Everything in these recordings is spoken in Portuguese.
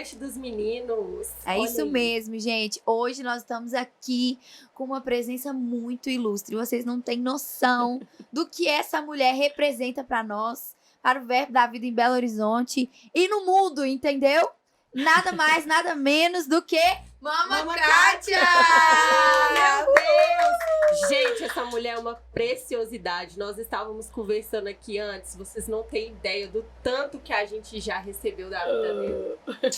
podcast dos meninos. É Olha isso aí. mesmo, gente. Hoje nós estamos aqui com uma presença muito ilustre. Vocês não têm noção do que essa mulher representa para nós, para o Verbo da Vida em Belo Horizonte e no mundo, entendeu? Nada mais, nada menos do que Mama Kátia! Meu Deus! Gente, essa mulher é uma preciosidade. Nós estávamos conversando aqui antes. Vocês não têm ideia do tanto que a gente já recebeu da vida dela.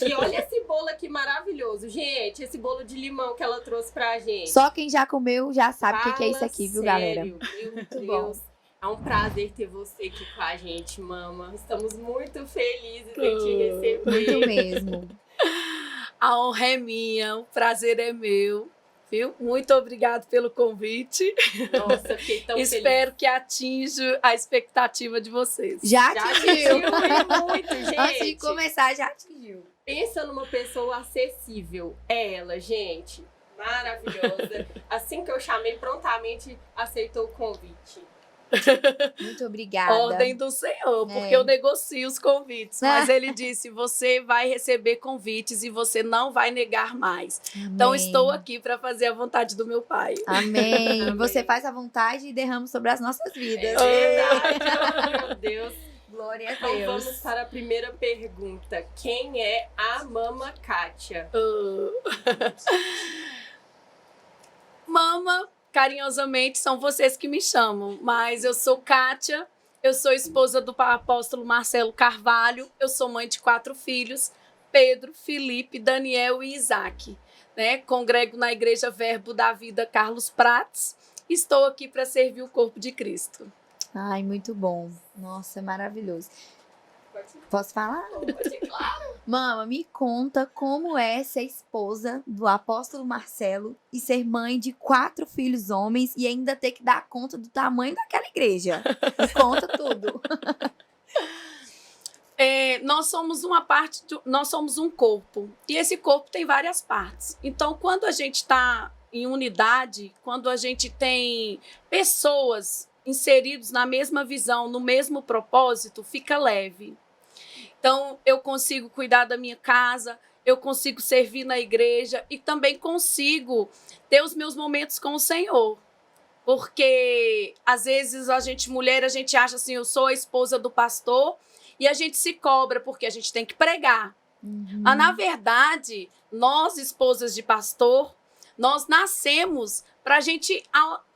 E olha esse bolo aqui maravilhoso. Gente, esse bolo de limão que ela trouxe pra gente. Só quem já comeu já sabe o que é isso aqui, viu, galera? Meu Muito Deus. bom. É um prazer ter você aqui com a gente, Mama. Estamos muito felizes em te receber. Muito mesmo. A honra é minha, o prazer é meu, viu? Muito obrigado pelo convite. Nossa, fiquei tão feliz. Espero que atinja a expectativa de vocês. Já Já atingiu. atingiu muito, gente. Antes de começar, já atingiu. Pensa numa pessoa acessível. É ela, gente. Maravilhosa. Assim que eu chamei, prontamente aceitou o convite. Muito obrigada. Ordem do Senhor, porque É. eu negocio os convites. Mas ele disse, você vai receber convites e você não vai negar mais. Então, Amém. estou aqui para fazer a vontade do meu Pai. Amém. Amém. Você faz a vontade e derrama sobre as nossas É vidas. verdade. Meu Deus. Glória a Então Deus. vamos para a primeira pergunta. Quem é a Mama Kátia? Mama, carinhosamente, são vocês que me chamam. Mas eu sou Kátia, eu sou esposa do apóstolo Marcelo Carvalho, eu sou mãe de 4 filhos, Pedro, Felipe, Daniel e Isaac. Né? Congrego na Igreja Verbo da Vida Carlos Prates. Estou aqui para servir o corpo de Cristo. Ai, muito bom. Nossa, é maravilhoso. Posso falar? Claro. Mama, me conta como é ser esposa do apóstolo Marcelo e ser mãe de 4 filhos homens e ainda ter que dar conta do tamanho daquela igreja. Me conta tudo. Nós somos uma parte, nós somos um corpo. E esse corpo tem várias partes. Então, quando a gente está em unidade, quando a gente tem pessoas inseridos na mesma visão, no mesmo propósito, fica leve. Então, eu consigo cuidar da minha casa, eu consigo servir na igreja e também consigo ter os meus momentos com o Senhor. Porque, às vezes, a gente, mulher, a gente acha assim, eu sou a esposa do pastor e a gente se cobra porque a gente tem que pregar. Mas, na verdade, nós, esposas de pastor, nós nascemos para a gente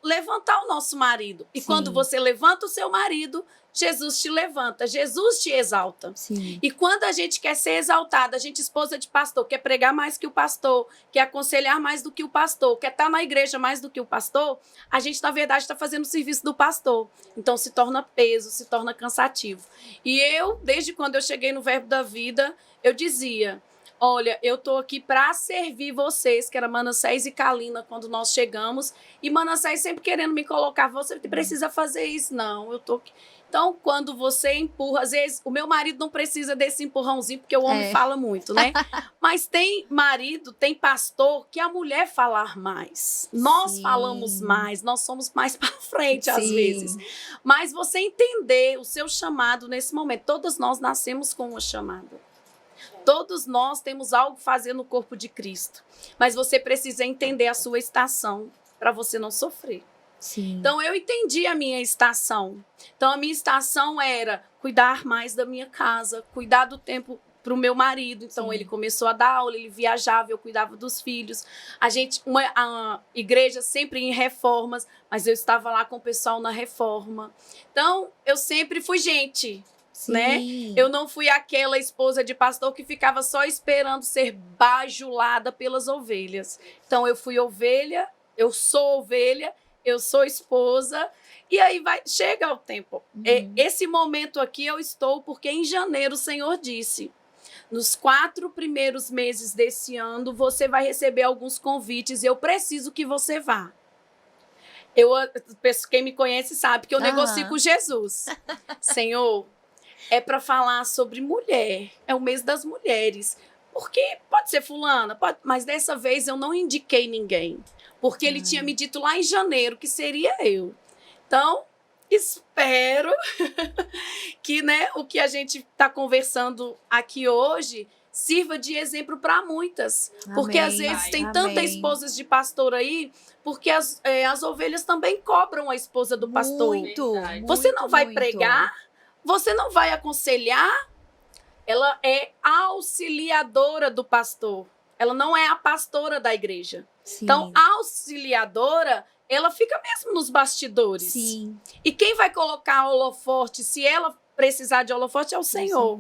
levantar o nosso marido. E Sim. quando você levanta o seu marido, Jesus te levanta, Jesus te exalta. Sim. E quando a gente quer ser exaltada, a gente esposa de pastor, quer pregar mais que o pastor, quer aconselhar mais do que o pastor, quer estar na igreja mais do que o pastor, a gente, na verdade, está fazendo o serviço do pastor. Então, se torna peso, se torna cansativo. E eu, desde quando eu cheguei no Verbo da Vida, eu dizia, olha, eu estou aqui para servir vocês, que era Manassés e Kalina, quando nós chegamos, e Manassés sempre querendo me colocar, você precisa fazer isso. Não, eu estou aqui. Então, quando você empurra, às vezes, o meu marido não precisa desse empurrãozinho, porque o homem fala muito, né? Mas tem marido, tem pastor, que a mulher falar mais. Nós Sim. falamos mais, nós somos mais para frente, às Sim. vezes. Mas você entender o seu chamado nesse momento. Todos nós nascemos com uma chamada. Todos nós temos algo a fazer no corpo de Cristo. Mas você precisa entender a sua estação para você não sofrer. Sim. Então, eu entendi a minha estação. Então, a minha estação era cuidar mais da minha casa, cuidar do tempo para o meu marido. Então, Sim. ele começou a dar aula, ele viajava, eu cuidava dos filhos. A igreja sempre em reformas, mas eu estava lá com o pessoal na reforma. Então, eu sempre fui gente. Sim. Né? Eu não fui aquela esposa de pastor que ficava só esperando ser bajulada pelas ovelhas. Então, eu fui ovelha, eu sou ovelha, eu sou esposa, e aí chega o tempo. Esse momento aqui eu estou, porque em janeiro o Senhor disse, nos 4 primeiros meses desse ano, você vai receber alguns convites, e eu preciso que você vá. Quem me conhece sabe que eu negocio com Jesus. Senhor, é para falar sobre mulher, é o mês das mulheres. Porque pode ser fulana, pode, mas dessa vez eu não indiquei ninguém. Porque ele tinha me dito lá em janeiro que seria eu. Então, espero que, né, o que a gente está conversando aqui hoje sirva de exemplo para muitas. Porque às Amém. vezes tem Amém. tantas esposas de pastor aí, porque as ovelhas também cobram a esposa do pastor. Muito. Verdade. Você não vai muito. pregar, você não vai aconselhar, ela é auxiliadora do pastor. Ela não é a pastora da igreja. Sim. Então, a auxiliadora, ela fica mesmo nos bastidores. Sim. E quem vai colocar holofote, se ela precisar de holofote, é o Senhor.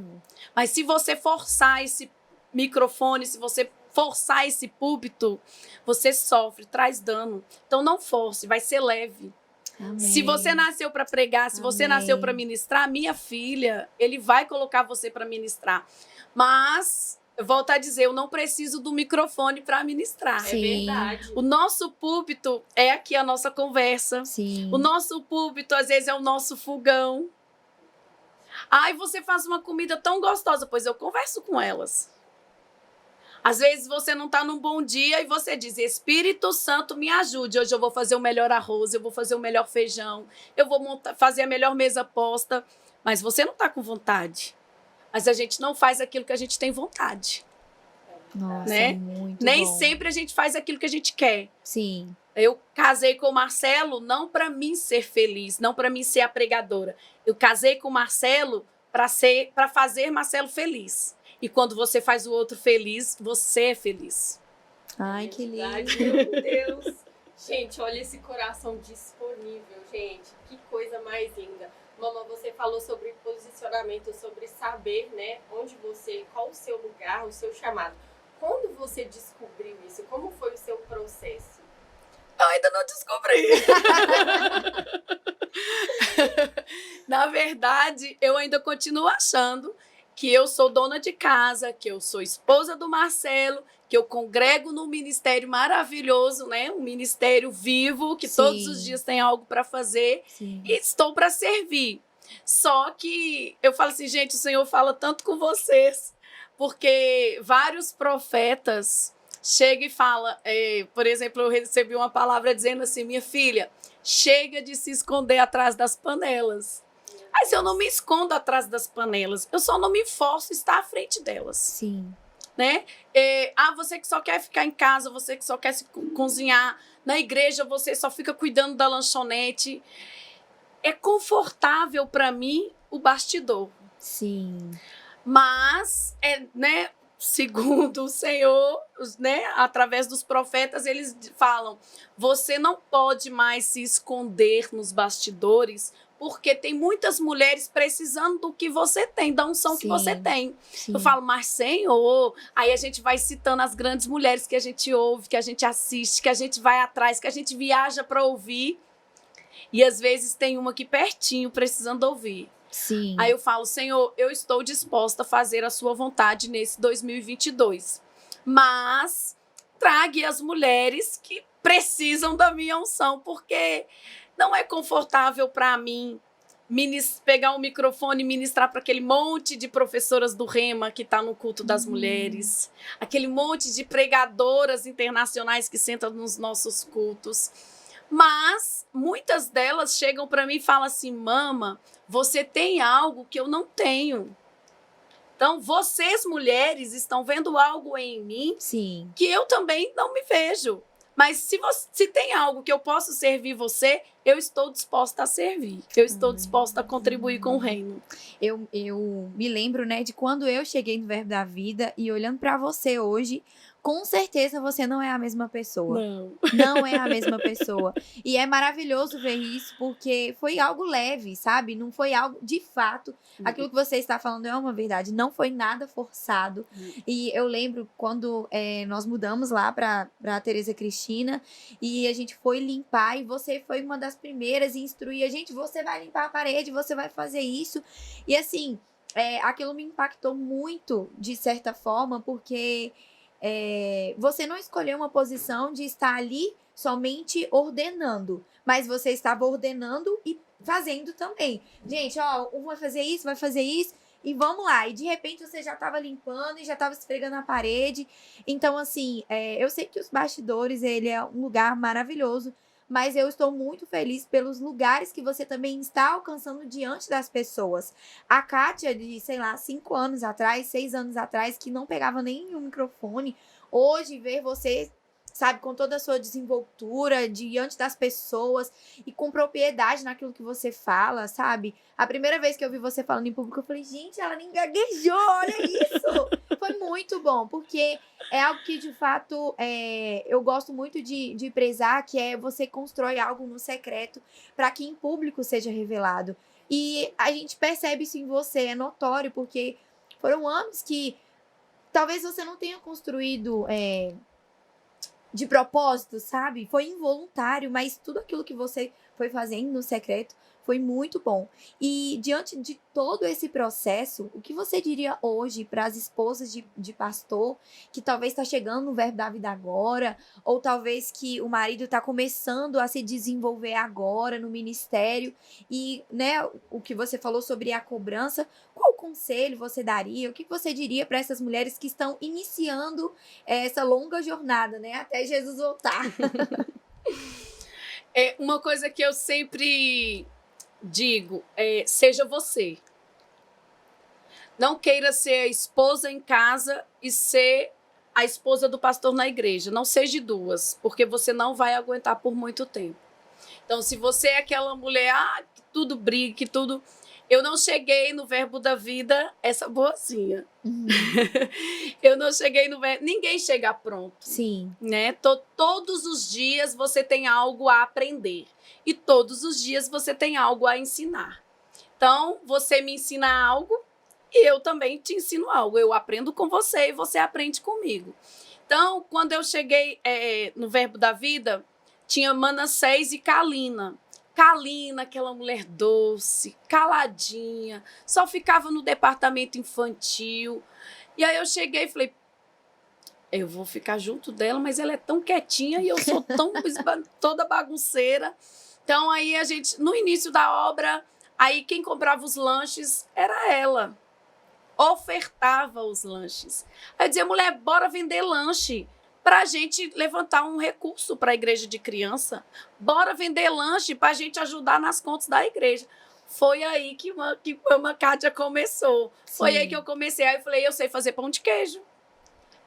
Mas se você forçar esse microfone, se você forçar esse púlpito, você sofre, traz dano. Então, não force, vai ser leve. Amém. Se você nasceu para pregar, se você Amém. nasceu para ministrar, minha filha, ele vai colocar você para ministrar. Mas, eu volto a dizer, eu não preciso do microfone para ministrar. É Sim. verdade. O nosso púlpito é aqui a nossa conversa. Sim. O nosso púlpito, às vezes, é o nosso fogão. Ai, você faz uma comida tão gostosa. Pois eu converso com elas. Às vezes você não está num bom dia e você diz, Espírito Santo, me ajude. Hoje eu vou fazer o melhor arroz, eu vou fazer o melhor feijão, eu vou fazer a melhor mesa posta. Mas você não está com vontade. Mas a gente não faz aquilo que a gente tem vontade. Nossa, né? muito Nem bom. sempre a gente faz aquilo que a gente quer. Sim. Eu casei com o Marcelo não para mim ser feliz, não para mim ser a pregadora. Eu casei com o Marcelo para fazer Marcelo feliz. E quando você faz o outro feliz, você é feliz. Ai, que lindo. Verdade, meu Deus. Gente, olha esse coração disponível, gente. Que coisa mais linda. Mamãe, você falou sobre posicionamento, sobre saber, né, qual o seu lugar, o seu chamado. Quando você descobriu isso? Como foi o seu processo? Eu ainda não descobri. Na verdade, eu ainda continuo achando que eu sou dona de casa, que eu sou esposa do Marcelo, que eu congrego num ministério maravilhoso, né? Um ministério vivo, que Sim. todos os dias tem algo para fazer. Sim. E estou para servir. Só que eu falo assim, gente, o Senhor fala tanto com vocês, porque vários profetas chegam e falam, por exemplo, eu recebi uma palavra dizendo assim, minha filha, chega de se esconder atrás das panelas. Mas eu não me escondo atrás das panelas, eu só não me forço a estar à frente delas. Sim. Né? Você que só quer ficar em casa, você que só quer se cozinhar, na igreja você só fica cuidando da lanchonete. É confortável para mim o bastidor. Sim. Mas, né, segundo o Senhor, né, através dos profetas, eles falam, você não pode mais se esconder nos bastidores, porque tem muitas mulheres precisando do que você tem, da unção que Sim. você tem. Sim. Eu falo, mas Senhor, aí a gente vai citando as grandes mulheres que a gente ouve, que a gente assiste, que a gente vai atrás, que a gente viaja para ouvir. E às vezes tem uma aqui pertinho, precisando ouvir. Sim. Aí eu falo, Senhor, eu estou disposta a fazer a sua vontade nesse 2022. Mas trague as mulheres que precisam da minha unção, porque não é confortável para mim pegar um microfone e ministrar para aquele monte de professoras do Rema que está no culto das mulheres, aquele monte de pregadoras internacionais que sentam nos nossos cultos. Mas muitas delas chegam para mim e falam assim, mama, você tem algo que eu não tenho. Então, vocês, mulheres, estão vendo algo em mim Sim. que eu também não me vejo. Mas se tem algo que eu posso servir você, eu estou disposta a servir. Eu estou disposta a contribuir com o reino. Eu me lembro, né, de quando eu cheguei no Verbo da Vida e olhando pra você hoje, com certeza você não é a mesma pessoa. Não. Não é a mesma pessoa. E é maravilhoso ver isso, porque foi algo leve, sabe? Não foi algo, de fato, aquilo que você está falando é uma verdade. Não foi nada forçado. E eu lembro quando nós mudamos lá pra Tereza Cristina e a gente foi limpar e você foi uma das primeiras e instruir a gente, você vai limpar a parede, você vai fazer isso. E assim, aquilo me impactou muito, de certa forma, porque você não escolheu uma posição de estar ali somente ordenando, mas você estava ordenando e fazendo também. Gente, ó, um vai fazer isso, e vamos lá. E de repente você já estava limpando e já estava esfregando a parede. Então, assim, eu sei que os bastidores, ele é um lugar maravilhoso, mas eu estou muito feliz pelos lugares que você também está alcançando diante das pessoas. A Kátia, de, sei lá, 5 anos atrás, 6 anos atrás, que não pegava nem um microfone, hoje ver você, sabe, com toda a sua desenvoltura diante das pessoas e com propriedade naquilo que você fala, sabe? A primeira vez que eu vi você falando em público, eu falei, gente, ela nem gaguejou, olha isso! Foi muito bom, porque é algo que, de fato, eu gosto muito de prezar, que é você constrói algo no secreto para que em público seja revelado. E a gente percebe isso em você, é notório, porque foram anos que talvez você não tenha construído de propósito, sabe? Foi involuntário, mas tudo aquilo que você foi fazendo no secreto foi muito bom. E diante de todo esse processo, o que você diria hoje para as esposas de pastor que talvez está chegando no Verbo da Vida agora, ou talvez que o marido está começando a se desenvolver agora no ministério e, né, o que você falou sobre a cobrança, qual conselho você daria? O que você diria para essas mulheres que estão iniciando essa longa jornada, né, até Jesus voltar? Uma coisa que eu sempre digo seja você. Não queira ser a esposa em casa e ser a esposa do pastor na igreja. Não seja duas, porque você não vai aguentar por muito tempo. Então, se você é aquela mulher, que tudo briga, que tudo... Eu não cheguei no Verbo da Vida, essa boazinha. Eu não cheguei no Verbo... Ninguém chega pronto. Sim. Né? Todos os dias você tem algo a aprender. E todos os dias você tem algo a ensinar. Então, você me ensina algo e eu também te ensino algo. Eu aprendo com você e você aprende comigo. Então, quando eu cheguei no Verbo da Vida, tinha Manassés e Kalina. Kalina, aquela mulher doce, caladinha, só ficava no departamento infantil. E aí eu cheguei e falei, eu vou ficar junto dela, mas ela é tão quietinha e eu sou tão toda bagunceira. Então aí a gente, no início da obra, aí quem comprava os lanches era ela. Ofertava os lanches. Aí eu dizia, mulher, bora vender lanche para a gente levantar um recurso para a igreja de criança. Bora vender lanche para a gente ajudar nas contas da igreja. Foi aí que a Kátia começou. Sim. Foi aí que eu comecei. Aí eu falei, eu sei fazer pão de queijo.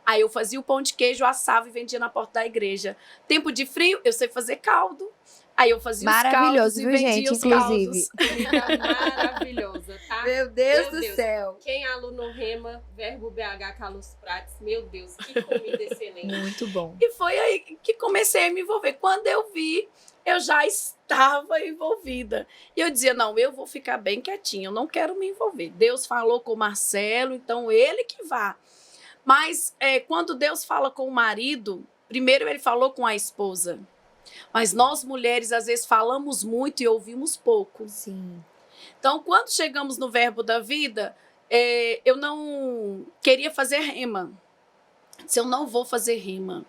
Aí eu fazia o pão de queijo, assava e vendia na porta da igreja. Tempo de frio, eu sei fazer caldo. Aí eu fazia os caldos e vendia gente, os inclusive. Maravilhosa, tá? Meu Deus do céu. Quem é aluno Rema, Verbo BH Carlos Prates, meu Deus, que comida excelente. Muito bom. E foi aí que comecei a me envolver. Quando eu vi, eu já estava envolvida. E eu dizia, não, eu vou ficar bem quietinha, eu não quero me envolver. Deus falou com o Marcelo, então ele que vá. Mas quando Deus fala com o marido, primeiro ele falou com a esposa. Mas nós, mulheres, às vezes falamos muito e ouvimos pouco. Sim. Então, quando chegamos no Verbo da Vida, eu não queria fazer rema. Disse, eu não vou fazer rema.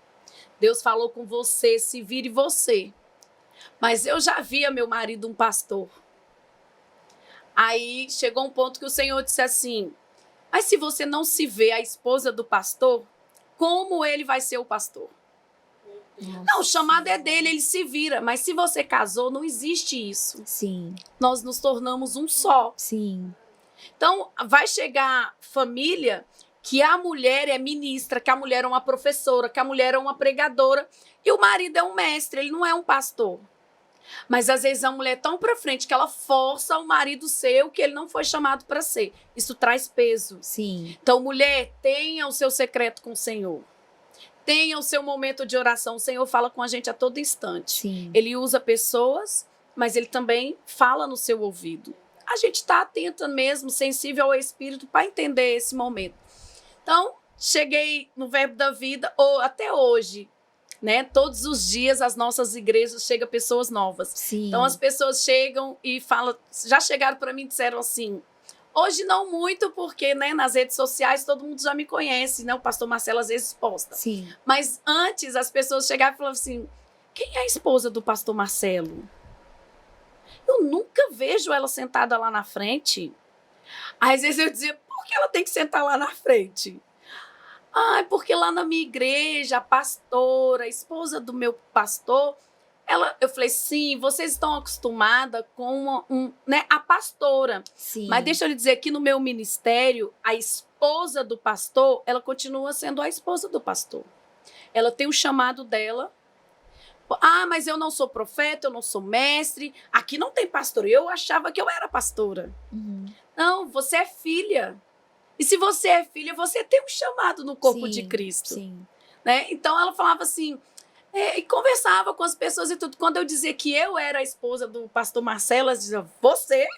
Deus falou com você, se vire você. Mas eu já via meu marido um pastor. Aí chegou um ponto que o Senhor disse assim, mas se você não se vê a esposa do pastor, como ele vai ser o pastor? Nossa. Não, o chamado é dele, ele se vira. Mas se você casou, não existe isso. Sim. Nós nos tornamos um só. Sim. Então, vai chegar família que a mulher é ministra, que a mulher é uma professora, que a mulher é uma pregadora e o marido é um mestre, ele não é um pastor. Mas às vezes a mulher é tão pra frente que ela força o marido ser o que ele não foi chamado para ser. Isso traz peso. Sim. Então, mulher, tenha o seu secreto com o Senhor. Tenha o seu momento de oração. O Senhor fala com a gente a todo instante. Sim. Ele usa pessoas, mas ele também fala no seu ouvido. A gente está atenta mesmo, sensível ao Espírito para entender esse momento. Então, cheguei no Verbo da Vida, ou até hoje, né? Todos os dias as nossas igrejas chegam pessoas novas. Sim. Então, as pessoas chegam e falam, já chegaram para mim e disseram assim, hoje não muito, porque, né, nas redes sociais todo mundo já me conhece, né? O pastor Marcelo às vezes posta. Sim. Mas antes as pessoas chegavam e falavam assim, quem é a esposa do pastor Marcelo? Eu nunca vejo ela sentada lá na frente. Às vezes eu dizia, por que ela tem que sentar lá na frente? Ah, porque lá na minha igreja, a pastora, a esposa do meu pastor, Eu falei, sim, vocês estão acostumadas com né, a pastora. Sim. Mas deixa eu lhe dizer que no meu ministério, a esposa do pastor, ela continua sendo a esposa do pastor. Ela tem o chamado dela. Ah, mas eu não sou profeta, eu não sou mestre. Aqui não tem pastor. Eu achava que eu era pastora. Uhum. Não, você é filha. E se você é filha, você tem um chamado no corpo de Cristo. Sim. Né? Então ela falava assim, e conversava com as pessoas e tudo. Quando eu dizia que eu era a esposa do pastor Marcelo, elas diziam, você?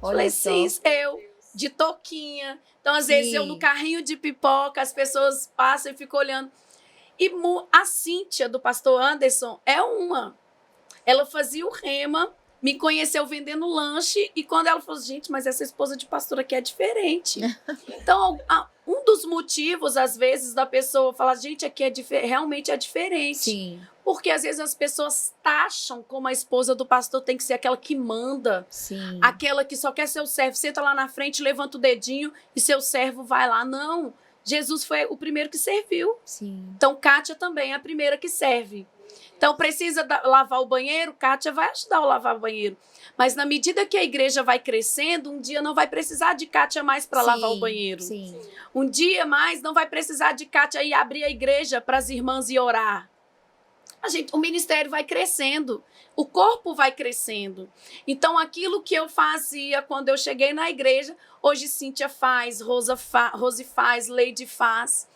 Olha falei, só. sim, eu, de touquinha. Então, às vezes, eu no carrinho de pipoca, as pessoas passam e ficam olhando. E a Cíntia, do pastor Anderson, é uma. Ela fazia o rema, me conheceu vendendo lanche, e quando ela falou, gente, mas essa esposa de pastor aqui é diferente. Então, um dos motivos, às vezes, da pessoa falar, gente, aqui realmente é diferente. Sim. Porque, às vezes, as pessoas taxam como a esposa do pastor tem que ser aquela que manda. Sim. Aquela que só quer seu servo. Senta lá na frente, levanta o dedinho e seu servo vai lá. Não. Jesus foi o primeiro que serviu. Sim. Então, Kátia também é a primeira que serve. Então, precisa lavar o banheiro, Kátia vai ajudar a lavar o banheiro. Mas, na medida que a igreja vai crescendo, um dia não vai precisar de Kátia mais para lavar o banheiro. Sim. Um dia mais não vai precisar de Kátia ir abrir a igreja para as irmãs e orar. O ministério vai crescendo, o corpo vai crescendo. Então, aquilo que eu fazia quando eu cheguei na igreja, hoje Cíntia faz, Rose faz, Leide faz.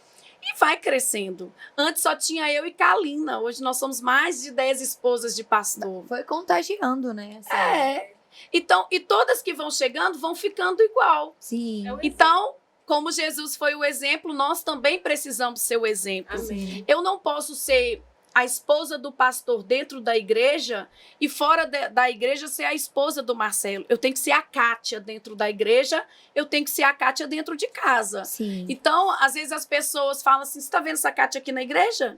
E vai crescendo. Antes só tinha eu e Kalina. Hoje nós somos mais de 10 esposas de pastor. Foi contagiando, né? Então, e todas que vão chegando vão ficando igual. Sim. Então, como Jesus foi o exemplo, nós também precisamos ser o exemplo. Amém. Eu não posso ser a esposa do pastor dentro da igreja e fora da igreja ser a esposa do Marcelo. Eu tenho que ser a Kátia dentro da igreja, eu tenho que ser a Kátia dentro de casa. Sim. Então, às vezes as pessoas falam assim, você está vendo essa Kátia aqui na igreja?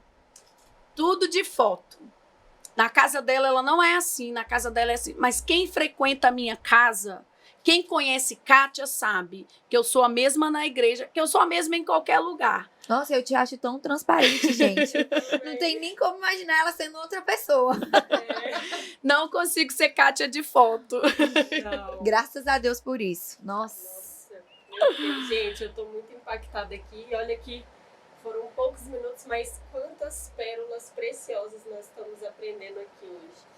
Tudo de foto. Na casa dela, ela não é assim, na casa dela é assim. Mas quem frequenta a minha casa, quem conhece Kátia sabe que eu sou a mesma na igreja, que eu sou a mesma em qualquer lugar. Nossa, eu te acho tão transparente, gente. Não tem nem como imaginar ela sendo outra pessoa. Não consigo ser Kátia de foto. Não. Graças a Deus por isso. Nossa. Meu Deus, gente, eu tô muito impactada aqui. E olha que foram poucos minutos, mas quantas pérolas preciosas nós estamos aprendendo aqui hoje.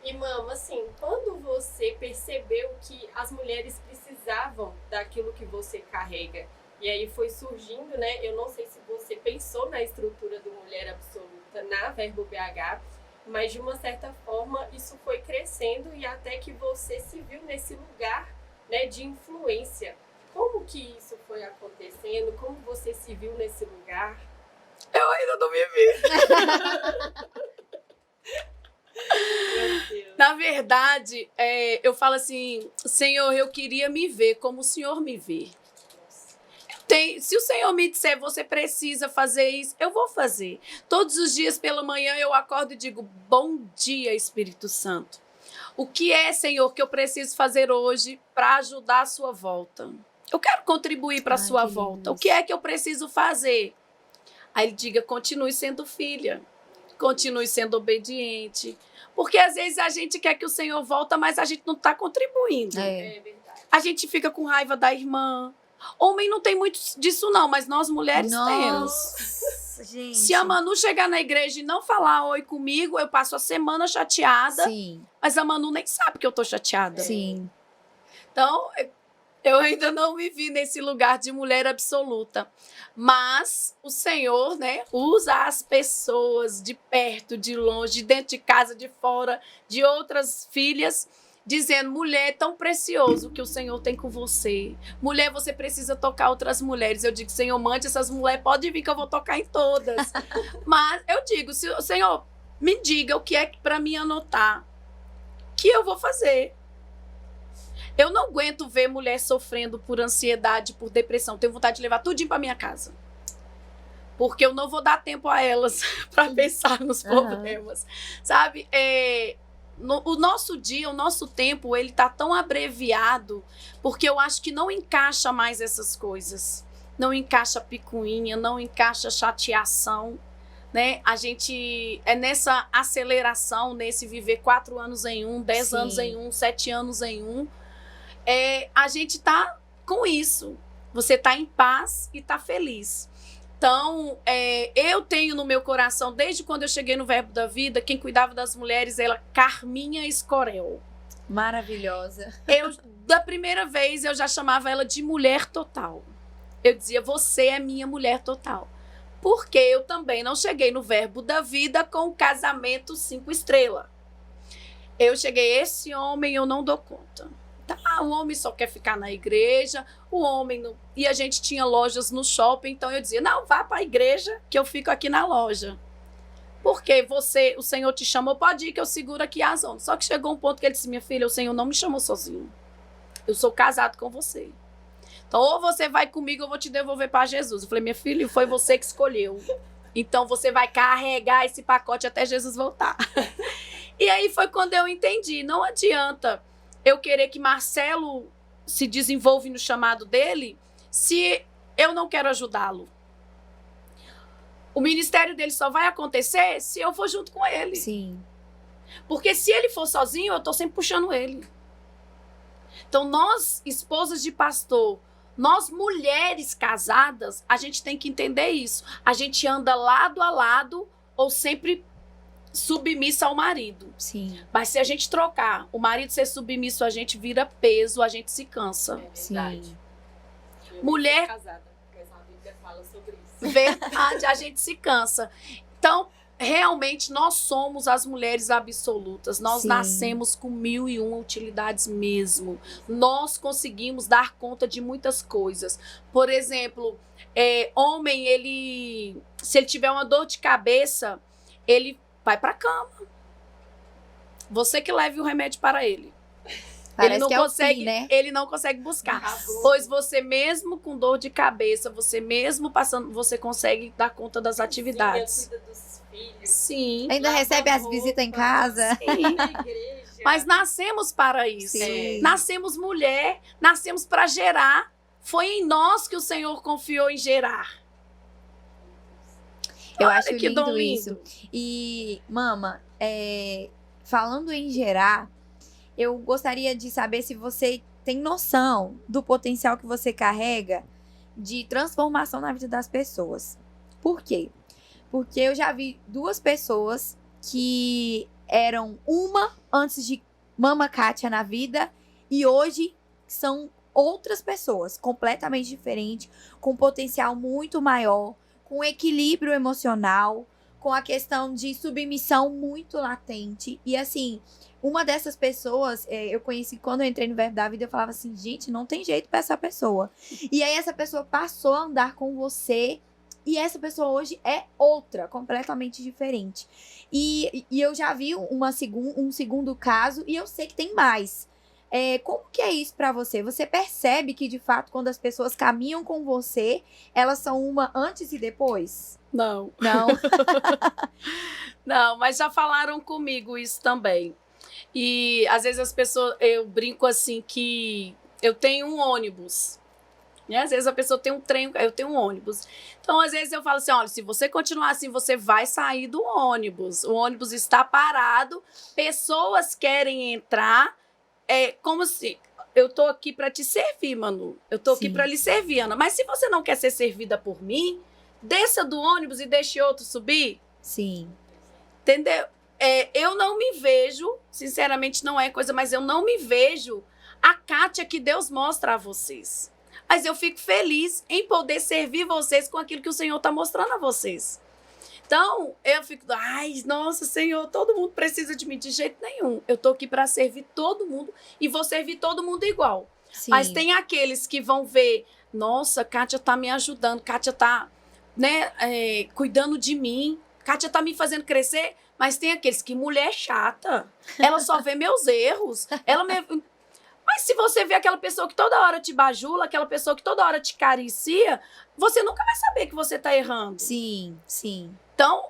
E, mama, assim, quando você percebeu que as mulheres precisavam daquilo que você carrega, e aí foi surgindo, né? Eu não sei se você pensou na estrutura do Mulher Absoluta na Verbo BH, mas de uma certa forma isso foi crescendo e até que você se viu nesse lugar, né, de influência. Como que isso foi acontecendo? Como você se viu nesse lugar? Eu ainda não me vi. Meu Deus. Na verdade, eu falo assim, Senhor, eu queria me ver como o Senhor me vê. Se o Senhor me disser, você precisa fazer isso, eu vou fazer. Todos os dias pela manhã eu acordo e digo, bom dia, Espírito Santo. O que é, Senhor, que eu preciso fazer hoje para ajudar a sua volta? Eu quero contribuir para a sua volta. O que é que eu preciso fazer? Aí ele diga, continue sendo filha. Continue sendo obediente. Porque às vezes a gente quer que o Senhor volta, mas a gente não está contribuindo. É verdade. A gente fica com raiva da irmã. Homem não tem muito disso não, mas nós mulheres temos. Gente. Se a Manu chegar na igreja e não falar oi comigo, eu passo a semana chateada. Sim. Mas a Manu nem sabe que eu tô chateada. Sim. Então, eu ainda não me vi nesse lugar de mulher absoluta. Mas o Senhor, né, usa as pessoas de perto, de longe, de dentro de casa, de fora, de outras filhas, dizendo, mulher, tão precioso que o Senhor tem com você. Mulher, você precisa tocar outras mulheres. Eu digo, Senhor, mande essas mulheres, pode vir que eu vou tocar em todas. Mas eu digo, Senhor, me diga o que é para mim anotar, que eu vou fazer. Eu não aguento ver mulher sofrendo por ansiedade, por depressão. Tenho vontade de levar tudinho para minha casa. Porque eu não vou dar tempo a elas para pensar nos problemas. Sabe? O nosso dia, o nosso tempo, ele tá tão abreviado, porque eu acho que não encaixa mais essas coisas. Não encaixa picuinha, não encaixa chateação. né? A gente é nessa aceleração, nesse viver 4 anos em um, 10 Sim. anos em um, 7 anos em um. A gente tá com isso. Você tá em paz e tá feliz. Então, eu tenho no meu coração, desde quando eu cheguei no Verbo da Vida, quem cuidava das mulheres era Carminha Escorel. Maravilhosa. Da primeira vez, eu já chamava ela de mulher total. Eu dizia, você é minha mulher total. Porque eu também não cheguei no Verbo da Vida com o casamento 5 estrelas. Eu cheguei, esse homem eu não dou conta. Tá, o homem só quer ficar na igreja, o homem não... E a gente tinha lojas no shopping, então eu dizia, não, vá para a igreja que eu fico aqui na loja. Porque o Senhor te chamou, pode ir que eu seguro aqui as ondas. Só que chegou um ponto que ele disse, minha filha, o Senhor não me chamou sozinho. Eu sou casado com você. Então, ou você vai comigo, eu vou te devolver para Jesus. Eu falei, minha filha, foi você que escolheu. Então, você vai carregar esse pacote até Jesus voltar. E aí foi quando eu entendi. Não adianta eu querer que Marcelo se desenvolva no chamado dele se eu não quero ajudá-lo. O ministério dele só vai acontecer se eu for junto com ele. Sim. Porque se ele for sozinho, eu estou sempre puxando ele. Então, nós, esposas de pastor, nós mulheres casadas, a gente tem que entender isso. A gente anda lado a lado ou sempre submissa ao marido. Sim. Mas se a gente trocar, o marido ser submisso, a gente vira peso, a gente se cansa. Sim. Mulher casada, mas a Bíblia fala sobre isso. Verdade, a gente se cansa. Então, realmente, nós somos as mulheres absolutas. Nós Sim. nascemos com 1001 utilidades mesmo. Nós conseguimos dar conta de muitas coisas. Por exemplo, homem, se ele tiver uma dor de cabeça, ele vai para a cama. Você que leve o remédio para ele. Parece Ele não que é o consegue, fim, né? ele não consegue buscar. Acabou. Pois você mesmo com dor de cabeça, você mesmo passando, você consegue dar conta das atividades. Cuida dos filhos. Sim. Ainda Lava recebe as roupa, visitas em casa. Sim. na igreja. Mas nascemos para isso. Sim. Nascemos mulher, nascemos para gerar. Foi em nós que o Senhor confiou em gerar. Eu Olha acho que lindo dom isso. lindo. E, mama, falando em gerar, eu gostaria de saber se você tem noção do potencial que você carrega de transformação na vida das pessoas. Por quê? Porque eu já vi 2 pessoas que eram uma antes de Mama Kátia na vida e hoje são outras pessoas completamente diferentes, com potencial muito maior, com equilíbrio emocional, com a questão de submissão muito latente. E assim, uma dessas pessoas, eu conheci quando eu entrei no Verbo da Vida, eu falava assim, gente, não tem jeito pra essa pessoa. E aí essa pessoa passou a andar com você e essa pessoa hoje é outra, completamente diferente. E eu já vi um segundo caso e eu sei que tem mais. Como que é isso pra você? Você percebe que, de fato, quando as pessoas caminham com você, elas são uma antes e depois? Não. Não? Não, mas já falaram comigo isso também. E às vezes as pessoas, eu brinco assim que eu tenho um ônibus. E às vezes a pessoa tem um trem, eu tenho um ônibus. Então, às vezes eu falo assim, olha, se você continuar assim, você vai sair do ônibus. O ônibus está parado, pessoas querem entrar, como se... Eu tô aqui para te servir, Manu. Eu tô aqui Sim. para lhe servir, Ana. Mas se você não quer ser servida por mim, desça do ônibus e deixe outro subir. Sim. Entendeu? Eu não me vejo, sinceramente não é coisa, mas eu não me vejo a Kátia que Deus mostra a vocês. Mas eu fico feliz em poder servir vocês com aquilo que o Senhor está mostrando a vocês. Então, eu fico, ai, nossa, Senhor, todo mundo precisa de mim, de jeito nenhum. Eu tô aqui para servir todo mundo e vou servir todo mundo igual. Sim. Mas tem aqueles que vão ver, nossa, Kátia tá me ajudando, Kátia tá, cuidando de mim, Kátia tá me fazendo crescer, mas tem aqueles que mulher chata, ela só vê meus erros, Mas se você vê aquela pessoa que toda hora te bajula, aquela pessoa que toda hora te acaricia, você nunca vai saber que você tá errando. Sim, sim. Então,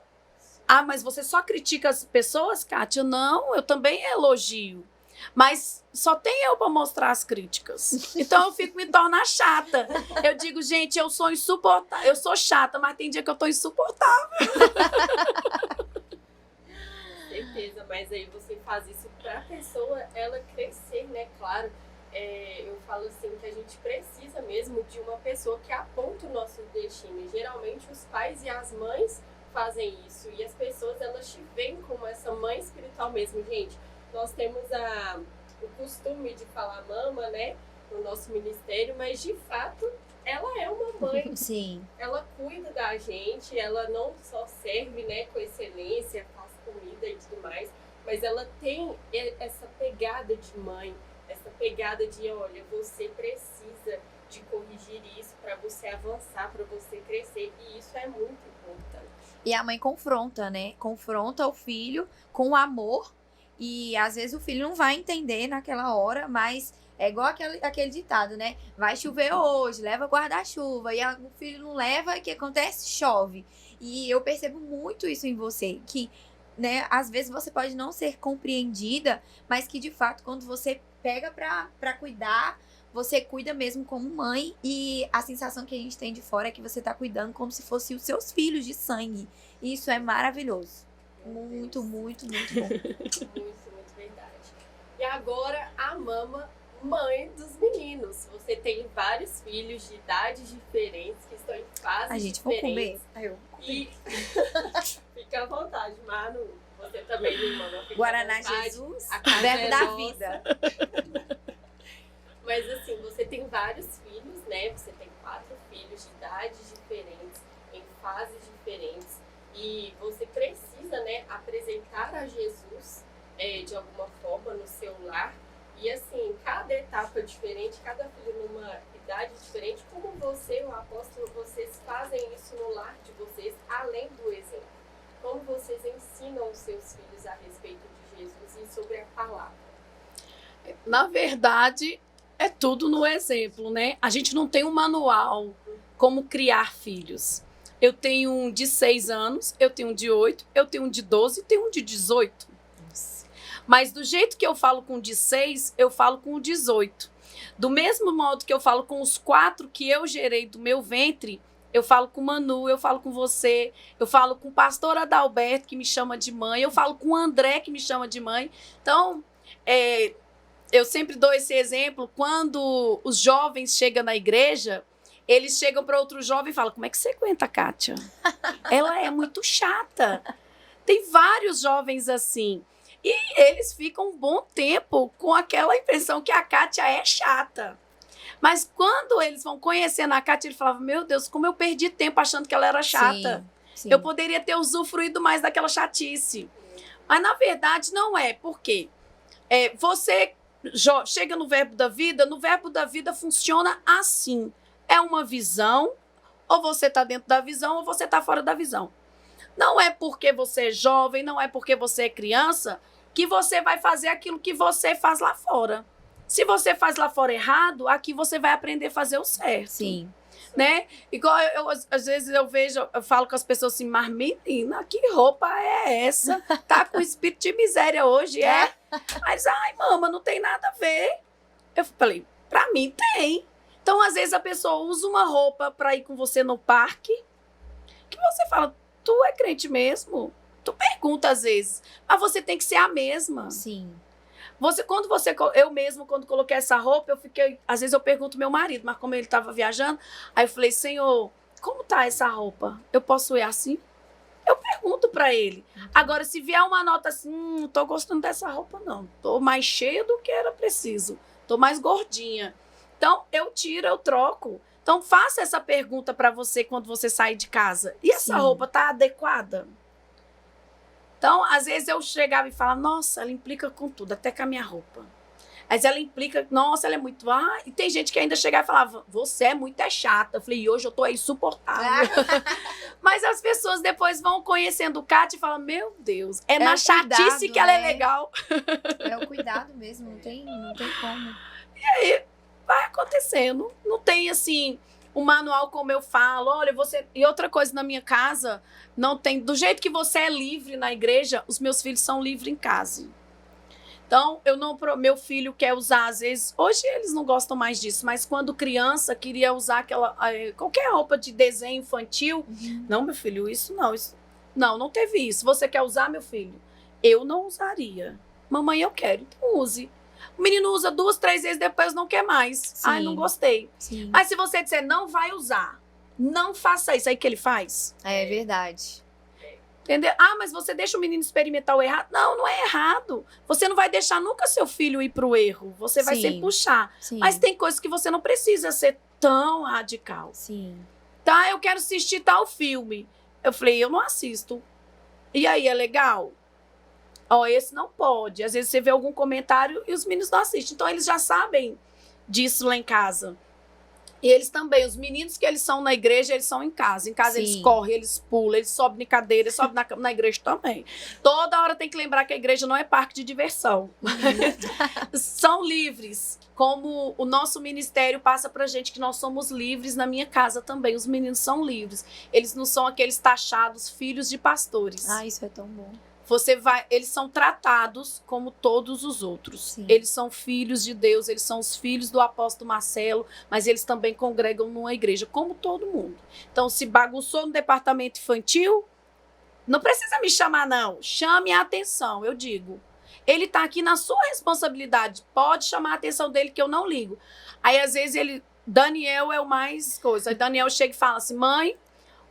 mas você só critica as pessoas, Kátia? Não, eu também elogio. Mas só tem eu para mostrar as críticas. Então eu fico me tornar chata. Eu digo, gente, eu sou insuportável. Eu sou chata, mas tem dia que eu tô insuportável. Certeza, mas aí você faz isso pra pessoa, ela crescer, né? Claro, eu falo assim que a gente precisa mesmo de uma pessoa que aponta o nosso destino. E, geralmente os pais e as mães fazem isso. E as pessoas, elas te veem como essa mãe espiritual mesmo, gente. Nós temos o costume de falar mama, né? No nosso ministério, mas de fato ela é uma mãe. Sim. Ela cuida da gente, ela não só serve, né, com excelência, faz comida e tudo mais, mas ela tem essa pegada de mãe, essa pegada de, olha, você precisa de corrigir isso para você avançar, para você crescer, e isso é muito importante. E a mãe confronta, né? Confronta o filho com amor, e às vezes o filho não vai entender naquela hora, mas é igual aquele ditado, né? Vai chover hoje, leva guarda-chuva. E o filho não leva, o que acontece? Chove. E eu percebo muito isso em você, que, né, às vezes você pode não ser compreendida, mas que de fato, quando você pega pra cuidar, você cuida mesmo como mãe. E a sensação que a gente tem de fora é que você tá cuidando como se fossem os seus filhos de sangue. E isso é maravilhoso. Muito, muito, muito bom. Muito verdade. E agora a mama, mãe dos meninos. Você tem vários filhos de idades diferentes que estão em fases A gente vai comer. diferentes. E fica à vontade, Manu. Você também, minha irmã. Guaraná Jesus, A casa verbo é da nossa. vida. Mas assim, você tem vários filhos, né? Você tem 4 filhos de idades diferentes, em fases diferentes. E você precisa, né, apresentar a Jesus de alguma forma no seu lar. E assim, cada etapa é diferente, cada filho numa idade diferente. Como você, o apóstolo, vocês fazem isso no lar de vocês, além do exemplo? Como vocês ensinam os seus filhos a respeito de Jesus e sobre a palavra? Na verdade, é tudo no exemplo, né? A gente não tem um manual como criar filhos. Eu tenho um de 6 anos, eu tenho um de 8, eu tenho um de 12 e tenho um de 18. Mas do jeito que eu falo com o de 6, eu falo com o 18. Do mesmo modo que eu falo com os 4 que eu gerei do meu ventre, eu falo com o Manu, eu falo com você, eu falo com o pastor Adalberto, que me chama de mãe, eu falo com o André, que me chama de mãe. Então, eu sempre dou esse exemplo, quando os jovens chegam na igreja, eles chegam para outro jovem e falam, como é que você aguenta a Kátia? Ela é muito chata. Tem vários jovens assim. E eles ficam um bom tempo com aquela impressão que a Kátia é chata. Mas quando eles vão conhecendo a Kátia, ele falava, meu Deus, como eu perdi tempo achando que ela era chata. Sim. Eu poderia ter usufruído mais daquela chatice. Mas, na verdade, não é. Por quê? Você chega no verbo da vida funciona assim. É uma visão, ou você está dentro da visão, ou você está fora da visão. Não é porque você é jovem, não é porque você é criança, que você vai fazer aquilo que você faz lá fora. Se você faz lá fora errado, aqui você vai aprender a fazer o certo. Sim. Né? Igual às vezes eu falo com as pessoas assim, mas menina, que roupa é essa? Tá com espírito de miséria hoje, é? Mas, ai, mama, não tem nada a ver. Eu falei, pra mim tem. Então, às vezes, a pessoa usa uma roupa pra ir com você no parque, que você fala, tu é crente mesmo? Tu pergunta às vezes, mas você tem que ser a mesma. Sim. Eu mesmo, quando coloquei essa roupa, às vezes eu pergunto ao meu marido, mas como ele estava viajando, aí eu falei, Senhor, como tá essa roupa? Eu posso ir assim? Eu pergunto para ele. Agora, se vier uma nota assim, não tô gostando dessa roupa não, tô mais cheia do que era preciso, tô mais gordinha. Então, eu tiro, eu troco. Então, faça essa pergunta para você quando você sai de casa. E essa roupa tá adequada? Então, às vezes eu chegava e falava, nossa, ela implica com tudo, até com a minha roupa. Mas ela implica, nossa, ela é muito... E tem gente que ainda chegava e falava, você é muito chata. Eu falei, e hoje eu tô insuportável. Mas as pessoas depois vão conhecendo o Kátia e falam, meu Deus, na chatice cuidado, que ela é né? legal. É o cuidado mesmo, não tem como. E aí, vai acontecendo. Não tem, assim... um manual como eu falo, olha, você... E outra coisa, na minha casa, não tem... Do jeito que você é livre na igreja, os meus filhos são livres em casa. Então, meu filho quer usar, às vezes, hoje eles não gostam mais disso, mas quando criança queria usar qualquer roupa de desenho infantil. Não, meu filho, isso não teve isso. Você quer usar, meu filho? Eu não usaria. Mamãe, eu quero, então use. O menino usa 2, 3 vezes, depois não quer mais. Sim. Ai, não gostei. Sim. Mas se você disser, não vai usar, não faça isso, aí que ele faz. É verdade. Entendeu? Ah, mas você deixa o menino experimentar o errado. Não, não é errado. Você não vai deixar nunca seu filho ir pro erro. Você vai Sim. sempre puxar. Sim. Mas tem coisas que você não precisa ser tão radical. Sim. Tá, eu quero assistir tal filme. Eu falei, eu não assisto. E aí, é legal? Ó, esse não pode. Às vezes você vê algum comentário e os meninos não assistem. Então, eles já sabem disso lá em casa. E eles também, os meninos que eles são na igreja, eles são em casa. Em casa Sim. eles correm, eles pulam, eles sobem em cadeira, eles sobem na igreja também. Toda hora tem que lembrar que a igreja não é parque de diversão. São livres. Como o nosso ministério passa pra gente que nós somos livres na minha casa também. Os meninos são livres. Eles não são aqueles taxados filhos de pastores. Ah, isso é tão bom. Eles são tratados como todos os outros. Sim. Eles são filhos de Deus, eles são os filhos do apóstolo Marcelo, mas eles também congregam numa igreja, como todo mundo. Então, se bagunçou no departamento infantil, não precisa me chamar, não. Chame a atenção, eu digo. Ele está aqui na sua responsabilidade. Pode chamar a atenção dele que eu não ligo. Aí, às vezes, Daniel é o mais coisa. Aí Daniel chega e fala assim, mãe,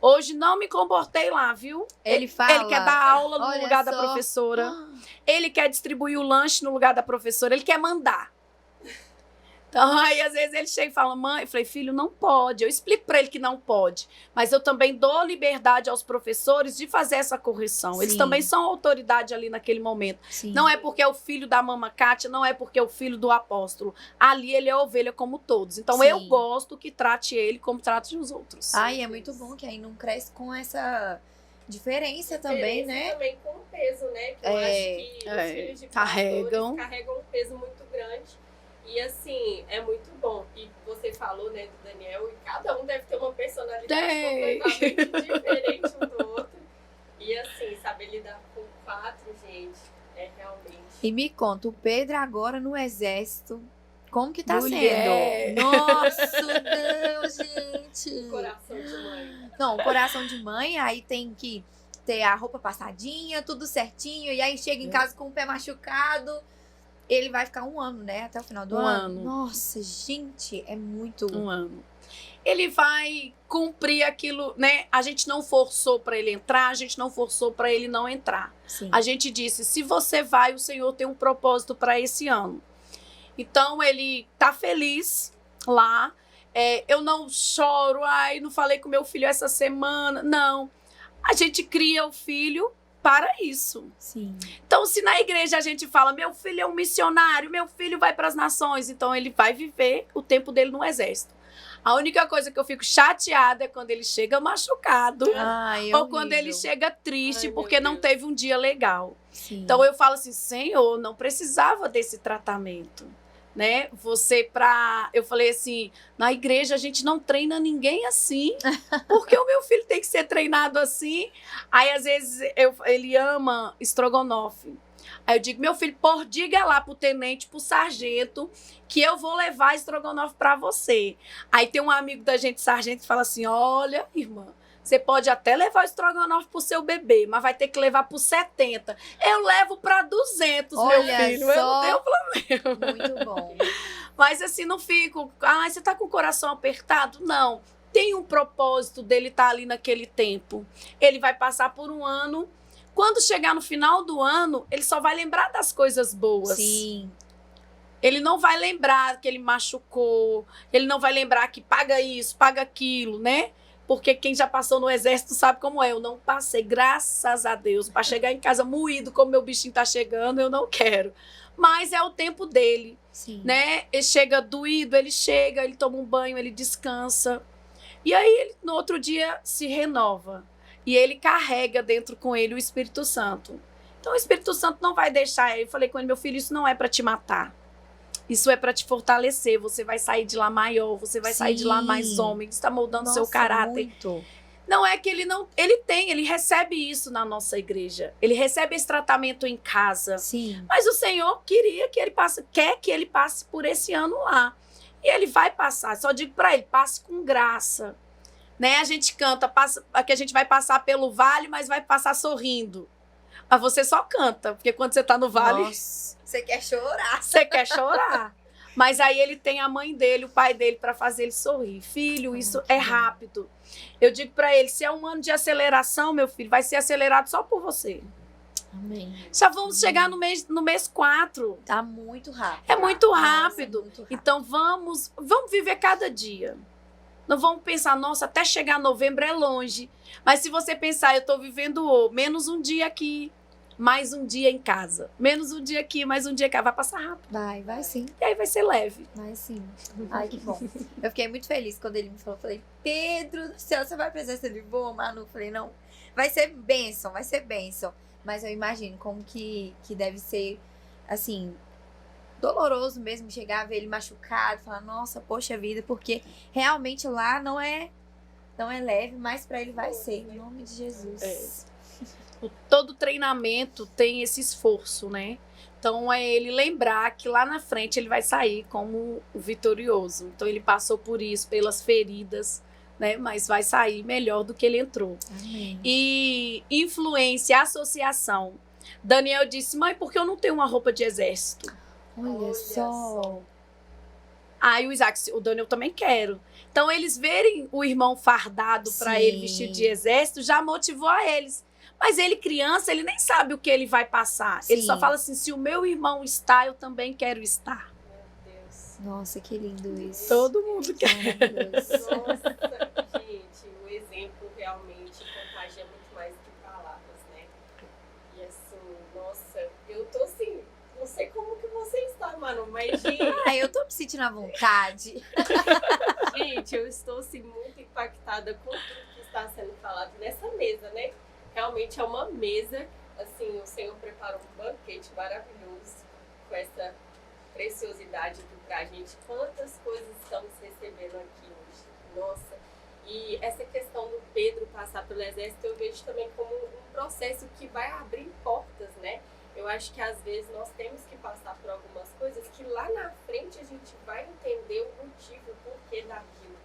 hoje não me comportei lá, viu? Ele fala. Ele quer dar aula no Olha lugar da só. professora. Ele quer distribuir o lanche no lugar da professora. Ele quer mandar. Então, aí, às vezes, ele chega e fala, mãe, eu falei, filho, não pode. Eu explico para ele que não pode. Mas eu também dou liberdade aos professores de fazer essa correção. Eles Sim. também são autoridade ali naquele momento. Sim. Não é porque é o filho da mama Cátia, não é porque é o filho do apóstolo. Ali ele é ovelha como todos. Então, Sim. eu gosto que trate ele como trate os outros. Ai, é muito bom que aí não cresce com essa diferença também, né? Também com o peso, né? Que eu acho que os filhos de carregam. carregam um peso muito grande. E assim, é muito bom. E você falou, né, do Daniel, e cada um deve ter uma personalidade completamente diferente um do outro. E assim, saber lidar com 4, gente, é realmente... E me conta, o Pedro agora no exército, como que tá Mulher. sendo? Nossa, Deus, gente! Coração de mãe. Não, coração de mãe, aí tem que ter a roupa passadinha, tudo certinho, e aí chega em casa com o pé machucado. Ele vai ficar 1 ano, né? Até o final do ano. Nossa, gente, é muito... 1 ano. Ele vai cumprir aquilo, né? A gente não forçou para ele entrar, a gente não forçou para ele não entrar. Sim. A gente disse, se você vai, o Senhor tem um propósito para esse ano. Então, ele tá feliz lá. Eu não choro, ai, não falei com meu filho essa semana. Não. A gente cria o filho para isso. Sim. Então, se na igreja a gente fala, meu filho é um missionário, meu filho vai para as nações, então ele vai viver o tempo dele no exército. A única coisa que eu fico chateada é quando ele chega machucado. Ai, ou quando ele chega triste porque não teve um dia legal. Sim. Então eu falo assim, Senhor, não precisava desse tratamento, né? Eu falei assim, na igreja a gente não treina ninguém assim, porque o meu filho tem que ser treinado assim. Aí às vezes ele ama estrogonofe. Aí eu digo, meu filho, diga lá pro tenente, pro sargento, que eu vou levar estrogonofe pra você. Aí tem um amigo da gente, sargento, que fala assim, olha, irmã, você pode até levar o estrogonofe pro seu bebê, mas vai ter que levar pro 70. Eu levo pra 200, olha, meu filho. Só... Eu não tenho problema. Muito bom. Mas assim, não fico... você tá com o coração apertado? Não. Tem um propósito dele estar ali naquele tempo. Ele vai passar por 1 ano. Quando chegar no final do ano, ele só vai lembrar das coisas boas. Sim. Ele não vai lembrar que ele machucou. Ele não vai lembrar que paga isso, paga aquilo, né? Porque quem já passou no exército sabe como é. Eu não passei, graças a Deus. Para chegar em casa moído, como meu bichinho tá chegando, eu não quero. Mas é o tempo dele, Sim. né? Ele chega doído, ele chega, ele toma um banho, ele descansa. E aí, ele, no outro dia, se renova. E ele carrega dentro com ele o Espírito Santo. Então, o Espírito Santo não vai deixar... Eu falei com ele, meu filho, isso não é para te matar. Isso é para te fortalecer. Você vai sair de lá maior, você vai sair de lá mais homem. Está moldando seu caráter. Muito. Não é que ele não... Ele recebe isso na nossa igreja. Ele recebe esse tratamento em casa. Sim. Mas o Senhor quer que ele passe por esse ano lá. E ele vai passar. Só digo para ele, passe com graça. Né? A gente canta que a gente vai passar pelo vale, mas vai passar sorrindo. Mas você só canta, porque quando você tá no vale... Nossa, você quer chorar. Você quer chorar. Mas aí ele tem a mãe dele, o pai dele, para fazer ele sorrir. Filho, isso é rápido. Eu digo para ele, se é um ano de aceleração, meu filho, vai ser acelerado só por você. Amém. Já vamos chegar no mês 4. Tá muito rápido. É muito Nossa, rápido. é muito rápido. Então vamos viver cada dia. Não vamos pensar, nossa, até chegar novembro é longe. Mas se você pensar, eu estou vivendo menos um dia aqui, mais um dia em casa. Menos um dia aqui, mais um dia cá. Vai passar rápido. Vai sim. E aí vai ser leve. Vai sim. Ai, que bom. Eu fiquei muito feliz quando ele me falou. Falei, Pedro do céu, você vai presença de boa, Manu? Falei, não. Vai ser bênção, vai ser bênção. Mas eu imagino como que deve ser, assim, doloroso mesmo chegar a ver ele machucado. Falar, nossa, poxa vida, porque realmente lá não é leve, mas pra ele vai ser. Em nome de Jesus. Todo treinamento tem esse esforço, né? Então é ele lembrar que lá na frente ele vai sair como o vitorioso. Então ele passou por isso, pelas feridas, né? Mas vai sair melhor do que ele entrou. Amém. E influência, associação. Daniel disse, mãe, por que eu não tenho uma roupa de exército? Olha só. Aí o Daniel também quero. Então eles verem o irmão fardado para Sim. ele vestir de exército já motivou a eles. Mas ele, criança, ele nem sabe o que ele vai passar. Ele Sim. só fala assim, se o meu irmão está, eu também quero estar. Meu Deus. Nossa, que lindo isso. Todo mundo quer. Maravilhoso. Nossa, gente, o exemplo realmente contagia muito mais do que palavras, né? E assim, nossa, eu tô assim, não sei como que você está, Manu, mas gente, Ai, eu tô me sentindo à vontade. gente, eu estou assim muito impactada com tudo que está sendo falado nessa mesa, né? Realmente é uma mesa, assim, o Senhor preparou um banquete maravilhoso com essa preciosidade aqui pra gente. Quantas coisas estamos recebendo aqui hoje. Nossa. E essa questão do Pedro passar pelo exército, eu vejo também como um processo que vai abrir portas, né? Eu acho que às vezes nós temos que passar por algumas coisas que lá na frente a gente vai entender o motivo, o porquê daquilo.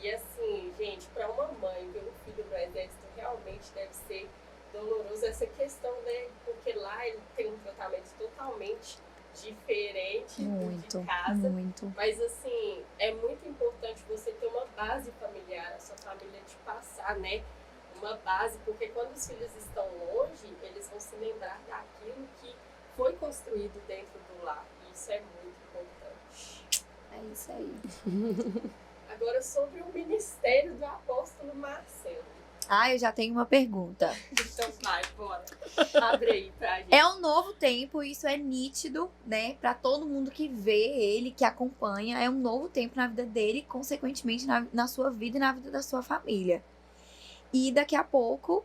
E assim, gente, para uma mãe ver um filho no exército realmente deve ser doloroso essa questão, né? Porque lá ele tem um tratamento totalmente diferente Muito, de casa. muito. Mas assim, é muito importante você ter uma base familiar, a sua família te passar, né? Uma base, porque quando os filhos estão longe, eles vão se lembrar daquilo que foi construído dentro do lar. E isso é muito importante. É isso aí. Agora, sobre o ministério do apóstolo Marcelo. Ah, eu já tenho uma pergunta. Então vai, bora. Abre aí pra gente. É um novo tempo, isso é nítido, né? Pra todo mundo que vê ele, que acompanha. É um novo tempo na vida dele, consequentemente na sua vida e na vida da sua família. E daqui a pouco,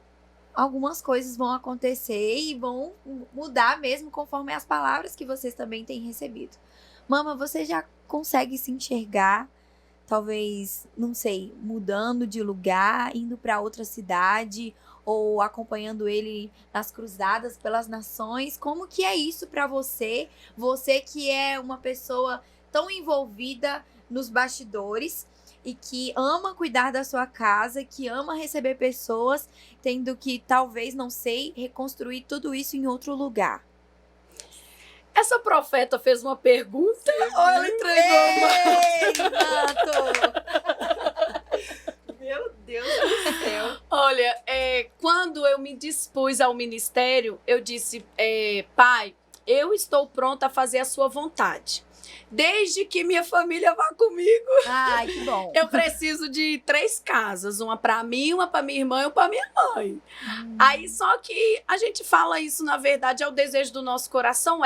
algumas coisas vão acontecer e vão mudar mesmo conforme as palavras que vocês também têm recebido. Mama, você já consegue se enxergar, talvez, não sei, mudando de lugar, indo para outra cidade ou acompanhando ele nas cruzadas pelas nações? Como que é isso para você? Você que é uma pessoa tão envolvida nos bastidores e que ama cuidar da sua casa, que ama receber pessoas, tendo que, talvez, não sei, reconstruir tudo isso em outro lugar. Essa profeta fez uma pergunta ou ela entregou uma? Meu Deus do céu. Olha, quando eu me dispus ao ministério, eu disse, pai, eu estou pronta a fazer a sua vontade. Desde que minha família vá comigo. Ai, que bom. Eu preciso de 3 casas. Uma para mim, uma para minha irmã e uma para minha mãe. Aí, só que a gente fala isso, na verdade, é o desejo do nosso coração,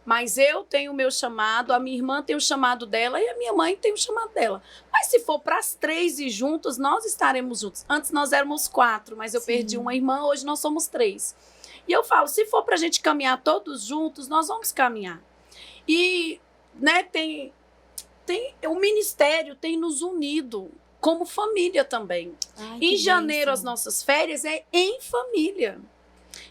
mas eu tenho o meu chamado, a minha irmã tem o chamado dela e a minha mãe tem o chamado dela. Mas se for para as 3 e juntos, nós estaremos juntos. Antes nós éramos 4, mas eu perdi uma irmã, hoje nós somos 3. E eu falo, se for para a gente caminhar todos juntos, nós vamos caminhar. E, né, o ministério tem nos unido. como família também. Ai, Em que janeiro, bênção. as nossas férias é em família.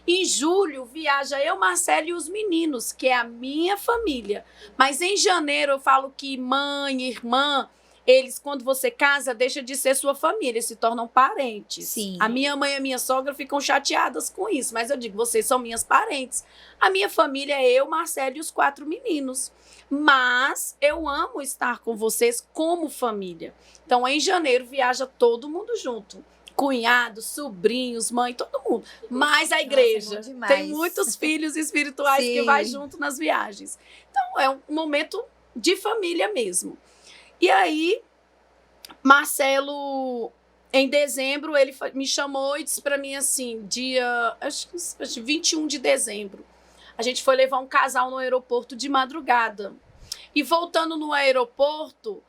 Em julho, viaja eu, Marcelo e os meninos, que é a minha família. Mas em janeiro, eu falo que mãe, irmã, eles, quando você casa, deixa de ser sua família, se tornam parentes. Sim. A minha mãe e a minha sogra ficam chateadas com isso, mas eu digo, vocês são minhas parentes. A minha família é eu, Marcelo e os 4 meninos. Mas eu amo estar com vocês como família. Então, em janeiro, viaja todo mundo junto. Cunhados, sobrinhos, mãe, todo mundo. Mais a igreja. Nossa, é bom demais. Tem muitos filhos espirituais que Sim. vai junto nas viagens. Então, é um momento de família mesmo. E aí, Marcelo, em dezembro, ele me chamou e disse para mim assim, acho que 21 de dezembro, a gente foi levar um casal no aeroporto de madrugada. E voltando no aeroporto,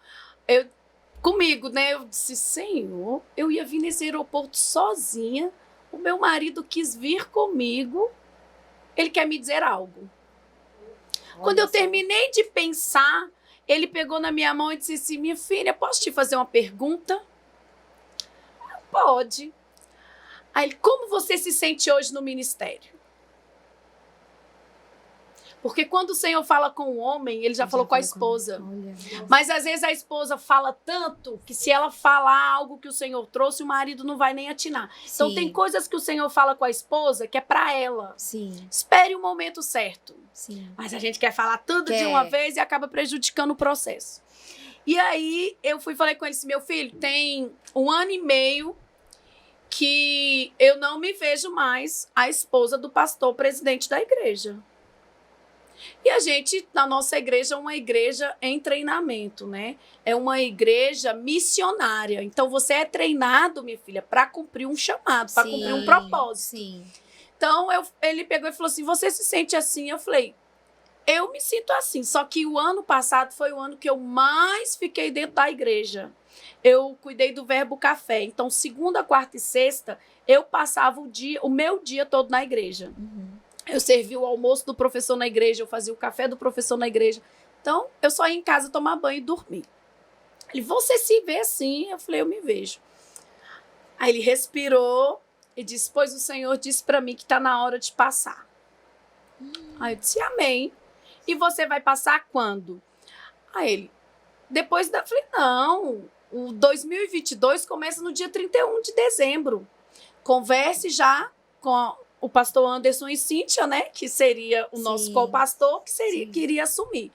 comigo, né? Eu disse, Senhor, eu ia vir nesse aeroporto sozinha, o meu marido quis vir comigo, ele quer me dizer algo. Quando eu terminei de pensar, ele pegou na minha mão e disse assim, minha filha, posso te fazer uma pergunta? Pode. Aí ele, como você se sente hoje no ministério? Porque quando o Senhor fala com o homem, ele já falou com a esposa. Olha. Mas às vezes a esposa fala tanto que se ela falar algo que o Senhor trouxe, o marido não vai nem atinar. Então Sim. tem coisas que o Senhor fala com a esposa que é pra ela. Sim, Espere o momento certo. sim. Mas a gente quer falar tudo de Quer. uma vez e acaba prejudicando o processo. E aí eu falei com ele assim, meu filho, tem 1 ano e meio que eu não me vejo mais a esposa do pastor presidente da igreja. E a gente, na nossa igreja, é uma igreja em treinamento, né? É uma igreja missionária. Então, você é treinado, minha filha, para cumprir um chamado, para cumprir um propósito. Sim. Então, ele pegou e falou assim, você se sente assim? Eu falei, eu me sinto assim. Só que o ano passado foi o ano que eu mais fiquei dentro da igreja. Eu cuidei do Verbo Café. Então, segunda, quarta e sexta, eu passava o meu dia todo na igreja. Uhum. Eu servia o almoço do professor na igreja, eu fazia o café do professor na igreja. Então, eu só ia em casa tomar banho e dormir. Ele, você se vê assim? Eu falei, eu me vejo. Aí ele respirou e disse, pois o Senhor disse para mim que está na hora de passar. Aí eu disse, amém. E você vai passar quando? Aí ele, depois da... Eu falei, não, o 2022 começa no dia 31 de dezembro. Converse já com o pastor Anderson e Cíntia, né? Que seria o nosso co-pastor, que iria assumir.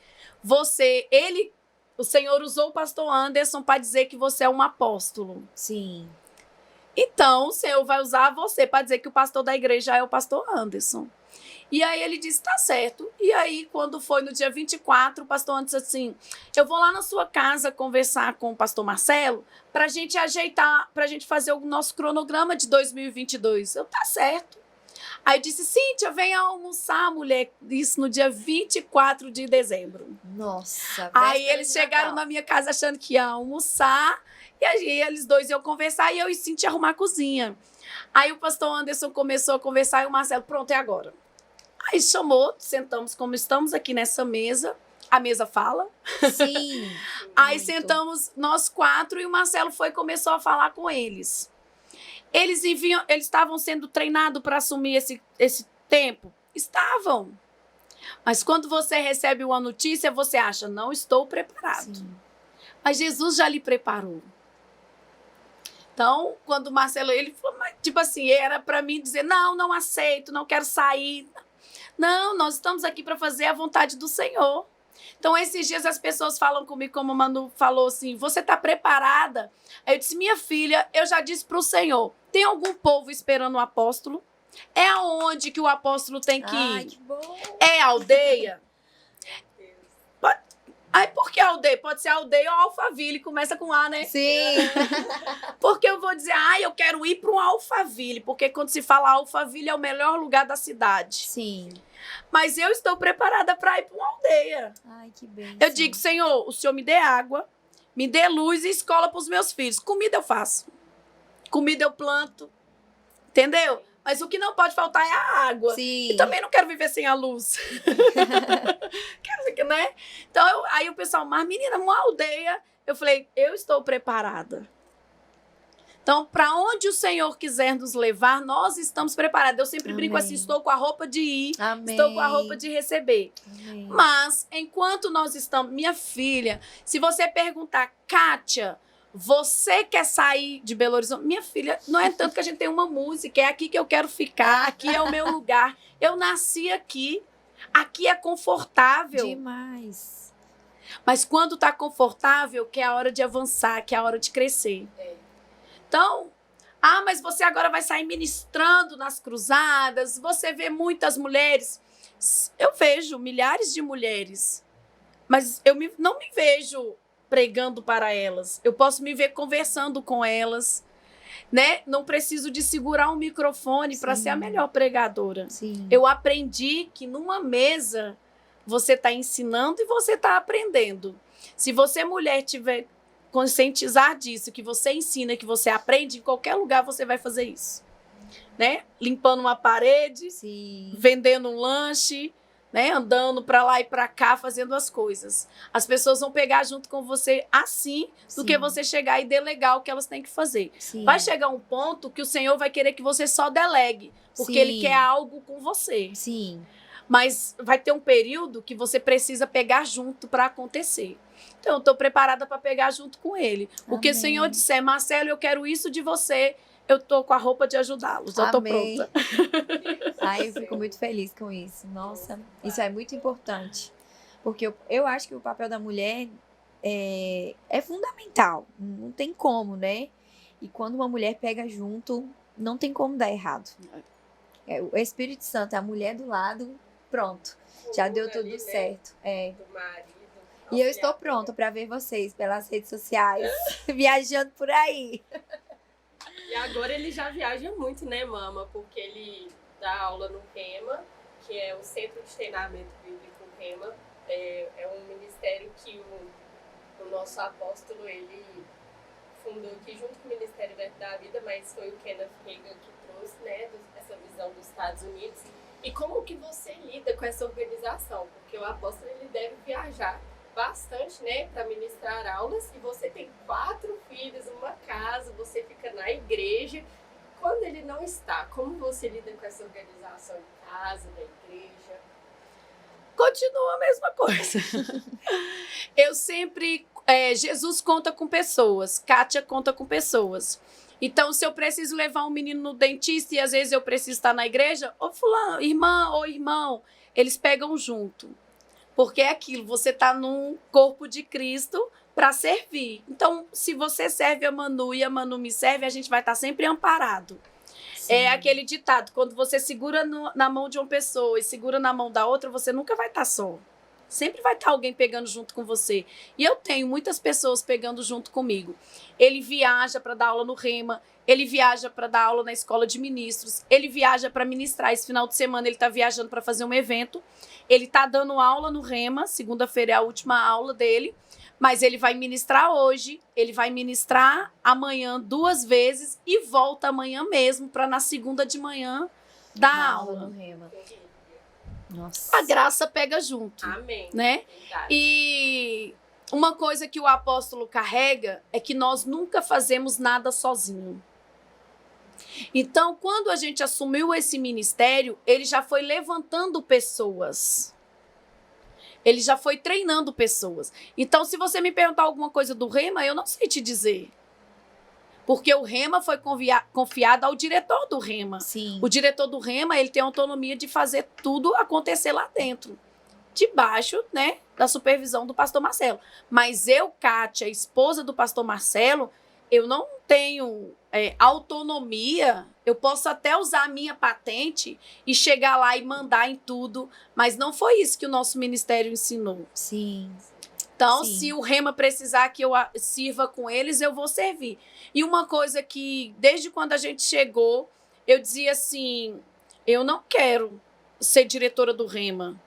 O Senhor usou o pastor Anderson para dizer que você é um apóstolo. Sim. Então, o Senhor vai usar você para dizer que o pastor da igreja é o pastor Anderson. E aí ele disse, tá certo. E aí, quando foi no dia 24, o pastor Anderson disse assim, eu vou lá na sua casa conversar com o pastor Marcelo para a gente ajeitar, para a gente fazer o nosso cronograma de 2022. Eu, tá certo. Aí eu disse, Cíntia, venha almoçar, mulher. Isso no dia 24 de dezembro. Nossa. Aí eles chegaram na minha casa achando que ia almoçar. E aí eles dois iam conversar e eu e Cíntia arrumar a cozinha. Aí o pastor Anderson começou a conversar e o Marcelo, pronto, é agora. Aí chamou, sentamos como estamos aqui nessa mesa. A mesa fala. Sim. Aí muito. sentamos nós 4 e o Marcelo começou a falar com eles. Eles estavam sendo treinados para assumir esse tempo? Estavam. Mas quando você recebe uma notícia, você acha, não estou preparado. Sim. Mas Jesus já lhe preparou. Então, quando o Marcelo, ele falou, tipo assim, era para mim dizer, não aceito, não quero sair. Não, nós estamos aqui para fazer a vontade do Senhor. Então, esses dias as pessoas falam comigo, como o Manu falou assim, você está preparada? Aí eu disse, minha filha, eu já disse para o Senhor, tem algum povo esperando o apóstolo? É aonde que o apóstolo tem que ir? Ai, que bom. É aldeia? Aí, por que aldeia? Pode ser aldeia ou Alphaville, começa com A, né? Sim. Porque eu vou dizer, eu quero ir para um Alphaville, porque quando se fala Alphaville é o melhor lugar da cidade. Sim. Mas eu estou preparada para ir para uma aldeia. Ai, que bem. Eu digo, Senhor, o Senhor me dê água, me dê luz e escola para os meus filhos. Comida eu faço. Comida eu planto. Entendeu? Mas o que não pode faltar é a água. Sim. E também não quero viver sem a luz. Quero, né? Então, aí o pessoal, mas menina, uma aldeia. Eu falei, eu estou preparada. Então, para onde o Senhor quiser nos levar, nós estamos preparados. Eu sempre brinco Amém. assim, estou com a roupa de ir, Amém. estou com a roupa de receber. Amém. Mas, enquanto nós estamos... Minha filha, se você perguntar, Kátia, você quer sair de Belo Horizonte? Minha filha, não é tanto que a gente tem uma música, é aqui que eu quero ficar, aqui é o meu lugar. Eu nasci aqui, aqui é confortável. Demais. Mas quando tá confortável, que é a hora de avançar, que é a hora de crescer. Então, mas você agora vai sair ministrando nas cruzadas, você vê muitas mulheres. Eu vejo milhares de mulheres, mas não me vejo pregando para elas. Eu posso me ver conversando com elas, né? Não preciso de segurar um microfone para ser a melhor pregadora. Sim. Eu aprendi que numa mesa você está ensinando e você está aprendendo. Se você, mulher, tiver conscientizar disso, que você ensina, que você aprende, em qualquer lugar você vai fazer isso. Né? Limpando uma parede, Sim. vendendo um lanche, né? Andando para lá e para cá, fazendo as coisas. As pessoas vão pegar junto com você assim, do que você chegar e delegar o que elas têm que fazer. Sim. Vai chegar um ponto que o Senhor vai querer que você só delegue, porque Sim. Ele quer algo com você. Sim. Mas vai ter um período que você precisa pegar junto para acontecer. Então, eu estou preparada para pegar junto com Ele. Amém. O que o Senhor disser, Marcelo, eu quero isso de você, eu estou com a roupa de ajudá-los, já estou pronta. Ai, eu fico muito feliz com isso. Nossa, isso é muito importante. Porque eu acho que o papel da mulher é fundamental. Não tem como, né? E quando uma mulher pega junto, não tem como dar errado. O Espírito Santo, a mulher do lado, pronto. Já deu tudo certo. Do marido. E eu estou pronta para ver vocês pelas redes sociais, viajando por aí. E agora ele já viaja muito, né, mama? Porque ele dá aula no REMA, que é o Centro de Treinamento Bíblico REMA. É um ministério que o nosso apóstolo, ele fundou aqui junto com o Ministério Verbo da Vida, mas foi o Kenneth Hagin que trouxe, né, essa visão dos Estados Unidos. E como que você lida com essa organização? Porque o apóstolo, ele deve viajar bastante, né, para ministrar aulas, e você tem 4 filhos, uma casa, você fica na igreja. Quando ele não está, como você lida com essa organização de casa, da igreja? Continua a mesma coisa. Eu sempre... Jesus conta com pessoas, Kátia conta com pessoas. Então, se eu preciso levar um menino no dentista e às vezes eu preciso estar na igreja, ô fulano, irmã ou irmão, eles pegam junto. Porque é aquilo, você está num corpo de Cristo para servir. Então, se você serve a Manu e a Manu me serve, a gente vai estar sempre amparado. Sim. É aquele ditado, quando você segura na mão de uma pessoa e segura na mão da outra, você nunca vai estar só. Sempre vai estar alguém pegando junto com você. E eu tenho muitas pessoas pegando junto comigo. Ele viaja para dar aula no REMA, ele viaja para dar aula na escola de ministros, ele viaja para ministrar. Esse final de semana ele está viajando para fazer um evento. Ele está dando aula no REMA, segunda-feira é a última aula dele, mas ele vai ministrar hoje, ele vai ministrar amanhã 2 vezes e volta amanhã mesmo para na segunda de manhã dar aula. No REMA. Nossa. A graça pega junto. Amém. Né? Verdade. E uma coisa que o apóstolo carrega é que nós nunca fazemos nada sozinho. Então, quando a gente assumiu esse ministério, ele já foi levantando pessoas. Ele já foi treinando pessoas. Então, se você me perguntar alguma coisa do REMA, eu não sei te dizer. Porque o REMA foi confiado ao diretor do REMA. Sim. O diretor do REMA, ele tem autonomia de fazer tudo acontecer lá dentro. Debaixo, né, da supervisão do pastor Marcelo. Mas eu, Kátia, esposa do pastor Marcelo, eu não tenho autonomia. Eu posso até usar a minha patente e chegar lá e mandar em tudo. Mas não foi isso que o nosso ministério ensinou. Sim. Então, Sim. se o REMA precisar que eu sirva com eles, eu vou servir. E uma coisa que, desde quando a gente chegou, eu dizia assim, eu não quero ser diretora do REMA.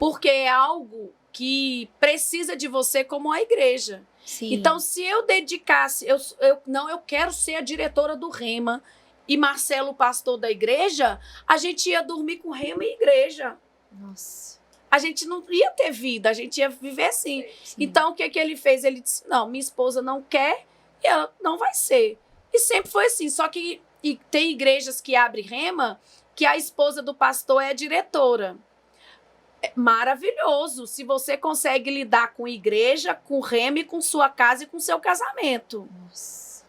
Porque é algo que precisa de você como a igreja. Sim. Então, se eu dedicasse, eu quero ser a diretora do REMA e Marcelo, o pastor da igreja, a gente ia dormir com REMA e igreja. Nossa. A gente não ia ter vida, a gente ia viver assim. Sim. Então, o que ele fez? Ele disse, não, minha esposa não quer, E ela, não vai ser. E sempre foi assim. Só que e tem igrejas que abrem rema que a esposa do pastor é a diretora. É maravilhoso se você consegue lidar com igreja, com rema e com sua casa e com seu casamento. Nossa.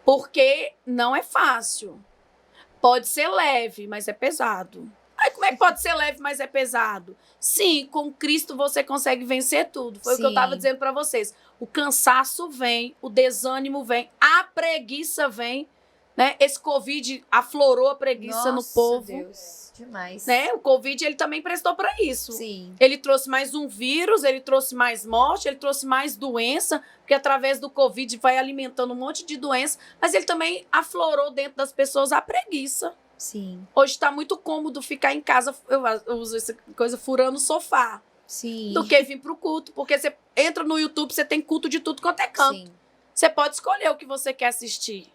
Porque não é fácil. Pode ser leve, mas é pesado. Aí como é que pode ser leve, mas é pesado? Sim, com Cristo você consegue vencer tudo. Foi o que eu estava dizendo para vocês. O cansaço vem, o desânimo vem, a preguiça vem, né? Esse Covid aflorou a preguiça no povo. Deus, demais. Né? O Covid ele também prestou para isso. Sim. Ele trouxe mais um vírus, ele trouxe mais morte, ele trouxe mais doença, porque através do Covid vai alimentando um monte de doença, mas ele também aflorou dentro das pessoas a preguiça. Sim. Hoje está muito cômodo ficar em casa, eu uso essa coisa, furando o sofá, Sim. do que vir pro culto, porque você entra no YouTube, você tem culto de tudo quanto é canto. Sim. Você pode escolher o que você quer assistir.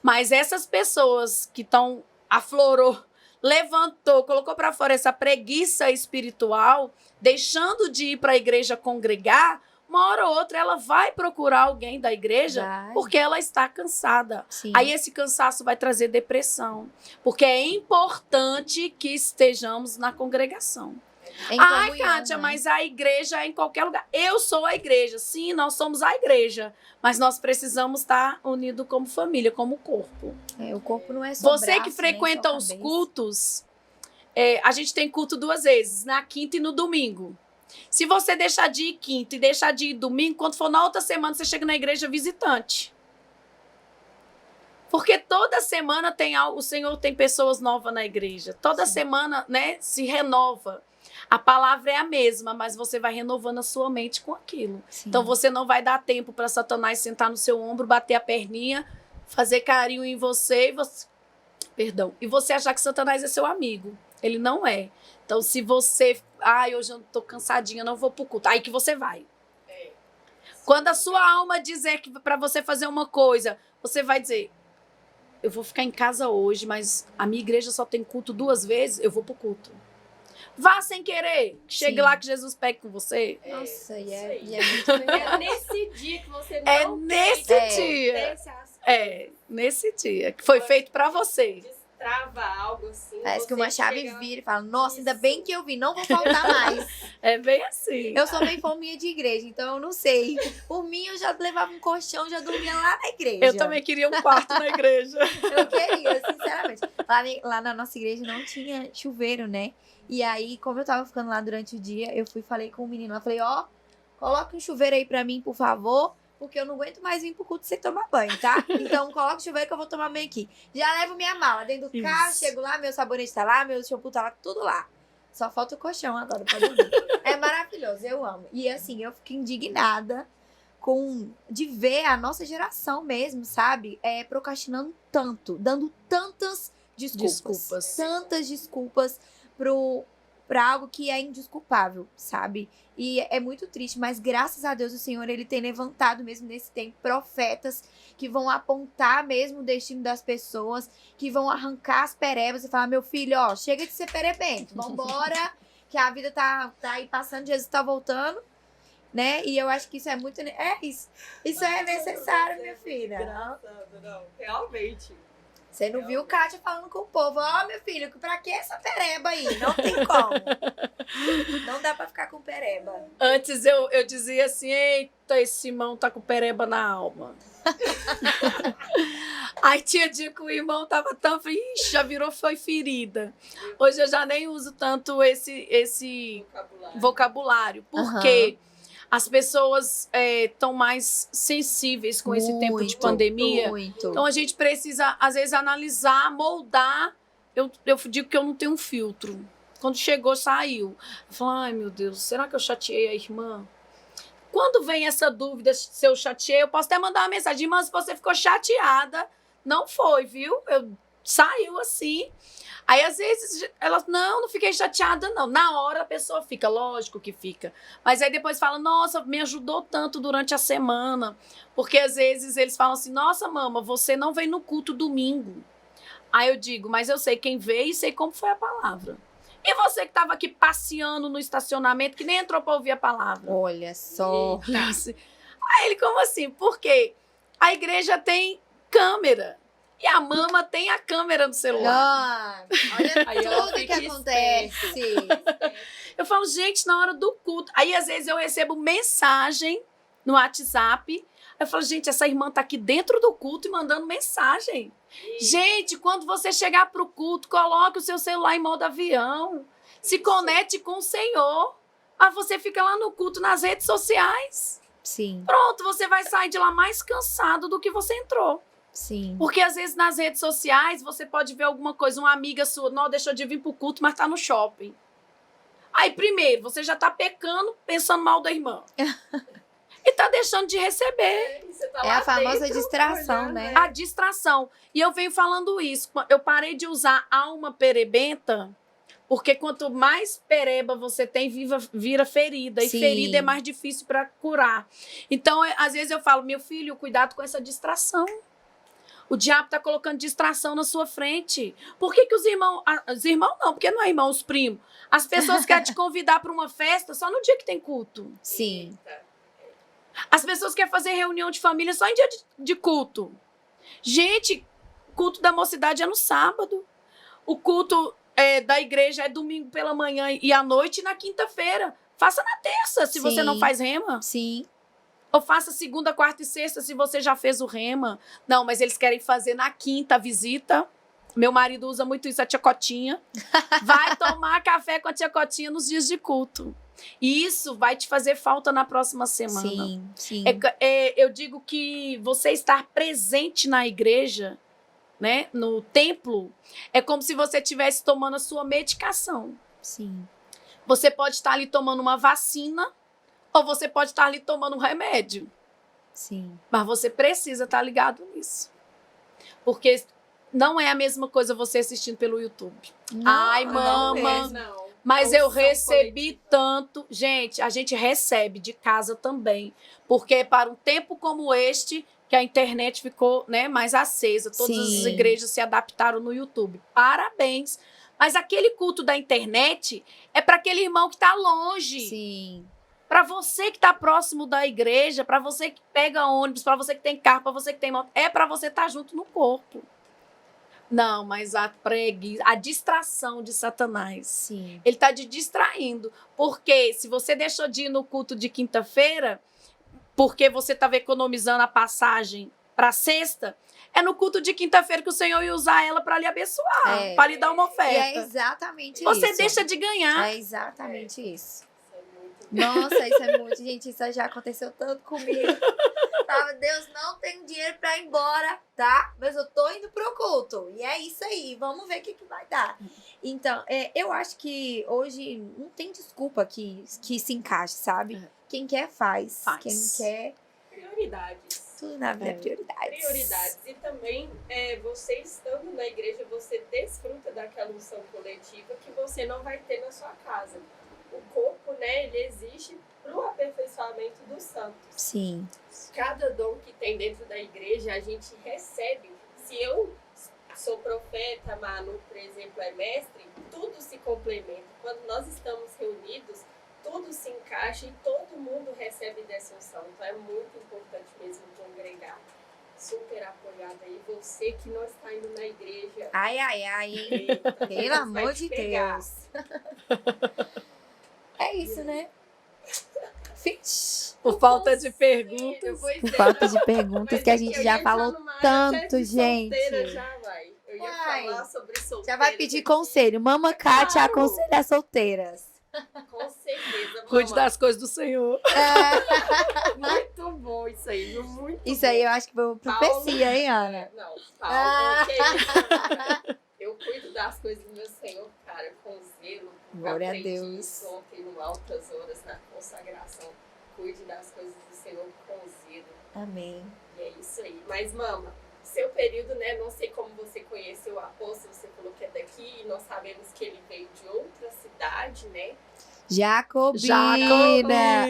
Mas essas pessoas que estão, aflorou, levantou, colocou para fora essa preguiça espiritual, deixando de ir para a igreja congregar, uma hora ou outra ela vai procurar alguém da igreja porque ela está cansada. Sim. Aí esse cansaço vai trazer depressão. Porque é importante que estejamos na congregação. Ai, Kátia, mas a igreja é em qualquer lugar. Eu sou a igreja. Sim, nós somos a igreja. Mas nós precisamos estar unidos como família, como corpo. O corpo não é só Você que frequenta os cultos, a gente tem culto 2 vezes, na quinta e no domingo. Se você deixar de ir quinta e deixar de ir domingo, quando for na outra semana, você chega na igreja visitante. Porque toda semana o Senhor tem pessoas novas na igreja. Toda semana, né, se renova. A palavra é a mesma, mas você vai renovando a sua mente com aquilo. Sim. Então você não vai dar tempo para Satanás sentar no seu ombro, bater a perninha, fazer carinho em você e você achar que Satanás é seu amigo. Ele não é. Então, se você... hoje eu tô cansadinha, não vou pro culto. Aí que você vai. Quando a sua alma dizer que para você fazer uma coisa, você vai dizer, eu vou ficar em casa hoje, mas a minha igreja só tem culto 2 vezes, eu vou pro culto. Vá sem querer. Chegue lá que Jesus pegue com você. Nossa, e é muito legal. É nesse dia que você não É nesse dia. Nesse dia. Que foi feito para você. Destrava algo assim. Parece que uma chave vira e fala, nossa, ainda bem que eu vi, não vou faltar mais. É bem assim. Eu sou bem fominha de igreja, então eu não sei. Por mim, eu já levava um colchão, já dormia lá na igreja. Eu também queria um quarto na igreja. Eu queria, sinceramente. Lá na nossa igreja não tinha chuveiro, né? E aí, como eu tava ficando lá durante o dia, eu falei com o menino, eu falei, coloca um chuveiro aí pra mim, por favor, porque eu não aguento mais vir pro culto sem tomar banho, tá? Então, coloca o chuveiro que eu vou tomar banho aqui. Já levo minha mala dentro do carro, chego lá, meu sabonete tá lá, meu shampoo tá lá, tudo lá. Só falta o colchão agora pra dormir. É maravilhoso, eu amo. E assim, eu fico indignada de ver a nossa geração mesmo, sabe? Procrastinando tanto, dando tantas desculpas. Tantas desculpas pra algo que é indesculpável, sabe? E é muito triste, mas graças a Deus o Senhor, ele tem levantado mesmo nesse tempo profetas que vão apontar mesmo o destino das pessoas, que vão arrancar as perebas e falar, meu filho, chega de ser perebento, vambora, que a vida tá aí passando, Jesus tá voltando, né? E eu acho que isso é muito... Isso é necessário, minha filha. Engraçado, não. Realmente. Você não viu Kátia falando com o povo, meu filho, pra que essa pereba aí? Não tem como. Não dá pra ficar com pereba. Antes eu dizia assim, eita, esse irmão tá com pereba na alma. Aí tinha dia que o irmão tava tão... já virou, foi ferida. Hoje eu já nem uso tanto esse vocabulário. Porque as pessoas estão mais sensíveis com esse tempo de pandemia. Muito. Então a gente precisa, às vezes, analisar, moldar. Eu digo que eu não tenho um filtro. Quando chegou, saiu. Eu falo, ai meu Deus, será que eu chateei a irmã? Quando vem essa dúvida se eu chateei, eu posso até mandar uma mensagem. Irmã, se você ficou chateada, não foi, viu? Saiu assim. Aí, às vezes, elas, não fiquei chateada, não. Na hora, a pessoa fica, lógico que fica. Mas aí depois fala, nossa, me ajudou tanto durante a semana. Porque, às vezes, eles falam assim, nossa, mama, você não veio no culto domingo. Aí eu digo, mas eu sei quem veio e sei como foi a palavra. E você que estava aqui passeando no estacionamento, que nem entrou para ouvir a palavra? Olha só. Aí ele, como assim? Por quê? A igreja tem câmera. E a mama tem a câmera no celular. Não, olha Aí ela tudo que fica acontece. Eu falo, gente, na hora do culto. Aí, às vezes, eu recebo mensagem no WhatsApp. Eu falo, gente, essa irmã tá aqui dentro do culto e mandando mensagem. Gente, quando você chegar pro culto, coloque o seu celular em modo avião. Se conecte com o Senhor. Aí você fica lá no culto, nas redes sociais. Sim, Pronto, você vai sair de lá mais cansado do que você entrou. sim. Porque às vezes nas redes sociais você pode ver alguma coisa, uma amiga sua, não deixou de vir pro culto, mas tá no shopping. Aí primeiro, você já tá pecando, pensando mal da irmã. E tá deixando de receber. Você tá É lá a famosa dentro, distração, olhando, né? A distração. E eu venho falando isso. Eu parei de usar alma perebenta, porque quanto mais pereba você tem, vira ferida. E Sim. ferida é mais difícil para curar. Então, às vezes eu falo, meu filho, cuidado com essa distração. O diabo tá colocando distração na sua frente. Por que os irmãos... Os irmãos não, porque não é irmão, os primos. As pessoas querem te convidar para uma festa só no dia que tem culto. Sim. As pessoas querem fazer reunião de família só em dia de culto. Gente, culto da mocidade é no sábado. O culto da igreja é domingo pela manhã e à noite e na quinta-feira. Faça na terça, se você Sim. não faz rema. Sim. Ou faça segunda, quarta e sexta, se você já fez o rema. Não, mas eles querem fazer na quinta a visita. Meu marido usa muito isso, a tia Cotinha. Vai tomar café com a tia Cotinha nos dias de culto. E isso vai te fazer falta na próxima semana. Sim, sim. Eu digo que você estar presente na igreja, né, no templo, é como se você estivesse tomando a sua medicação. Sim. Você pode estar ali tomando uma vacina ou você pode estar ali tomando um remédio. Sim. Mas você precisa estar ligado nisso. Porque não é a mesma coisa você assistindo pelo YouTube. Ai, mama. Não. Mas É eu unção recebi coletiva. tanto. Gente, a gente recebe de casa também. Porque é para um tempo como este que a internet ficou, né, mais acesa. Todas as Sim. igrejas se adaptaram no YouTube. Parabéns. Mas aquele culto da internet é para aquele irmão que está longe. Sim. Para você que está próximo da igreja, para você que pega ônibus, para você que tem carro, para você que tem moto. É para você estar junto no corpo. Não, mas a distração de Satanás. Sim. Ele está te distraindo. Porque se você deixou de ir no culto de quinta-feira, porque você estava economizando a passagem para sexta, é no culto de quinta-feira que o Senhor ia usar ela para lhe abençoar, É. para lhe dar uma E é oferta. exatamente Você isso. deixa de ganhar. É exatamente isso. Isso é muito Nossa, isso é muito, gente, isso já aconteceu tanto comigo. Falava, Deus, não tenho dinheiro pra ir embora, tá? Mas eu tô indo pro culto. E é isso aí, vamos ver o que vai dar. Então, eu acho que hoje não tem desculpa que se encaixe, sabe? É. Quem quer, faz. Faz. Quem não quer, prioridades. tudo na vida é prioridades. Prioridades. E também, você estando na igreja, você desfruta daquela unção coletiva que você não vai ter na sua casa. O corpo, né, ele existe para o aperfeiçoamento dos santos. Sim, Cada dom que tem dentro da igreja, a gente recebe. Se eu sou profeta, Manu, por exemplo, é mestre, tudo se complementa. Quando nós estamos reunidos, tudo se encaixa e todo mundo recebe dessa unção. Então é muito importante mesmo congregar. Super apoiada aí. Você que não está indo na igreja. ai, hein? Eita, Pelo Deus vai amor te de pegar. Deus. É isso, né? Fitch. Por falta de perguntas. Pois Por é, falta não. de perguntas Mas que a é gente eu já ia falou entrar numa área tanto, de solteira gente. Já, vai. Eu ia Vai. falar sobre solteira. Já vai pedir conselho. Mama Kátia Claro. aconselha solteiras. Com certeza. Cuide mamãe. das coisas do Senhor. Muito bom isso aí, viu? Muito Isso bom. aí eu acho que foi uma profecia, hein, Ana? Não, Ah. Paulo, que isso? Eu cuido das coisas do meu Senhor, cara, com zelo. Glória a Aprendi Deus. isso ontem no Altas Horas, na consagração. Cuide das coisas do Senhor com zelo. Amém. E é isso aí. Mas, mama, seu período, né? Não sei como você conheceu o apóstolo, você falou que é daqui, e nós sabemos que ele veio de outra cidade, né? Jacobina.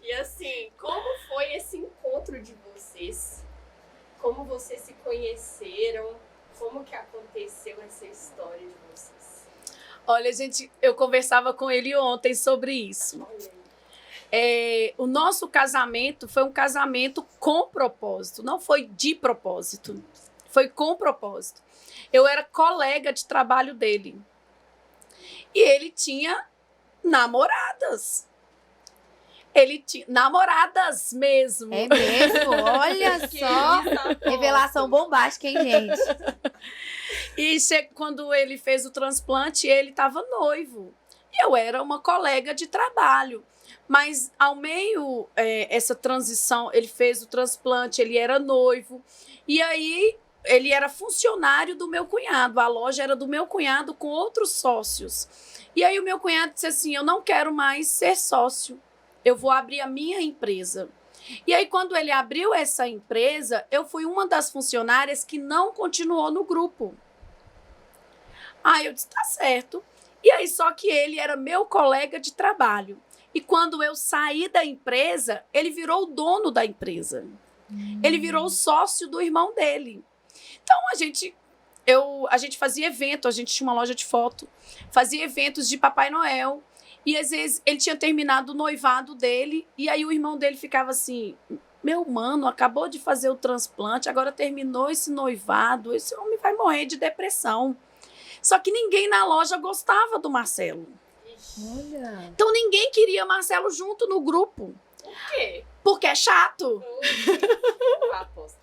E assim, como foi esse encontro de vocês? Como vocês se conheceram? Como que aconteceu essa história de vocês? Olha, gente, eu conversava com ele ontem sobre isso. Olha aí. o nosso casamento foi um casamento com propósito, não foi de propósito, foi com propósito. Eu era colega de trabalho dele e ele tinha namoradas. Ele tinha namoradas mesmo. É mesmo? Olha só. Revelação bombástica, hein, gente? E quando ele fez o transplante, ele estava noivo. E eu era uma colega de trabalho. Mas ao meio, essa transição, ele fez o transplante, ele era noivo. E aí, ele era funcionário do meu cunhado. A loja era do meu cunhado com outros sócios. E aí, o meu cunhado disse assim, eu não quero mais ser sócio. Eu vou abrir a minha empresa. E aí, quando ele abriu essa empresa, eu fui uma das funcionárias que não continuou no grupo. Aí eu disse, tá certo. E aí, só que ele era meu colega de trabalho. E quando eu saí da empresa, ele virou o dono da empresa. Ele virou o sócio do irmão dele. Então, a gente fazia evento, a gente tinha uma loja de foto, fazia eventos de Papai Noel. E às vezes ele tinha terminado o noivado dele, e aí o irmão dele ficava assim, meu mano, acabou de fazer o transplante, agora terminou esse noivado, esse homem vai morrer de depressão. Só que ninguém na loja gostava do Marcelo. Olha. Então ninguém queria Marcelo junto no grupo. Por quê? Porque é chato. Aposto.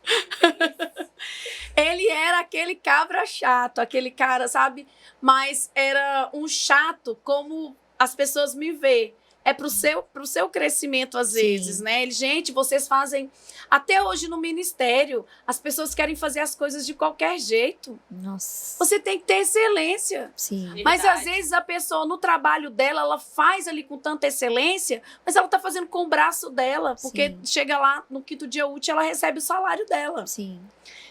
Ele era aquele cabra chato, aquele cara, sabe? Mas era um chato como as pessoas me veem. É pro seu crescimento, às vezes, né? Gente, vocês fazem... Até hoje no ministério, as pessoas querem fazer as coisas de qualquer jeito. Nossa. Você tem que ter excelência. Sim. Mas, às vezes, a pessoa, no trabalho dela, ela faz ali com tanta excelência, mas ela tá fazendo com o braço dela. Porque chega lá, no 5º dia útil, ela recebe o salário dela. Sim.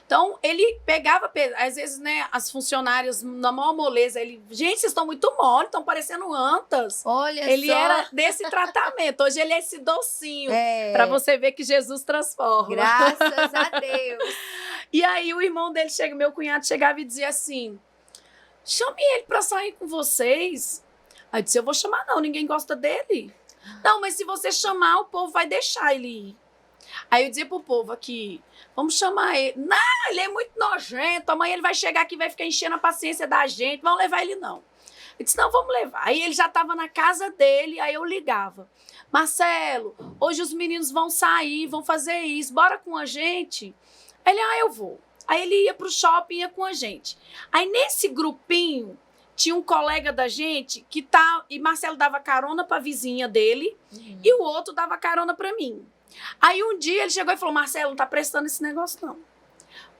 Então, ele pegava, às vezes, né, as funcionárias na maior moleza, gente, vocês estão muito mole, estão parecendo antas. Olha Ele só. era desse tratamento. Hoje ele é esse docinho, É. pra você ver que Jesus transforma. Graças a Deus. E aí o irmão dele meu cunhado chegava e dizia assim, chame ele pra sair com vocês. Aí eu disse, eu vou chamar não, ninguém gosta dele. Não, mas se você chamar, o povo vai deixar ele ir. Aí eu dizia pro povo aqui, vamos chamar ele. Não, ele é muito nojento, amanhã ele vai chegar aqui e vai ficar enchendo a paciência da gente, vamos levar ele não. Eu disse, não, vamos levar. Aí ele já estava na casa dele, aí eu ligava. Marcelo, hoje os meninos vão sair, vão fazer isso, bora com a gente? Ele, eu vou. Aí ele ia pro shopping, ia com a gente. Aí nesse grupinho, tinha um colega da gente e Marcelo dava carona pra vizinha dele, e o outro dava carona pra mim. Aí um dia ele chegou e falou, Marcelo, não tá prestando esse negócio não.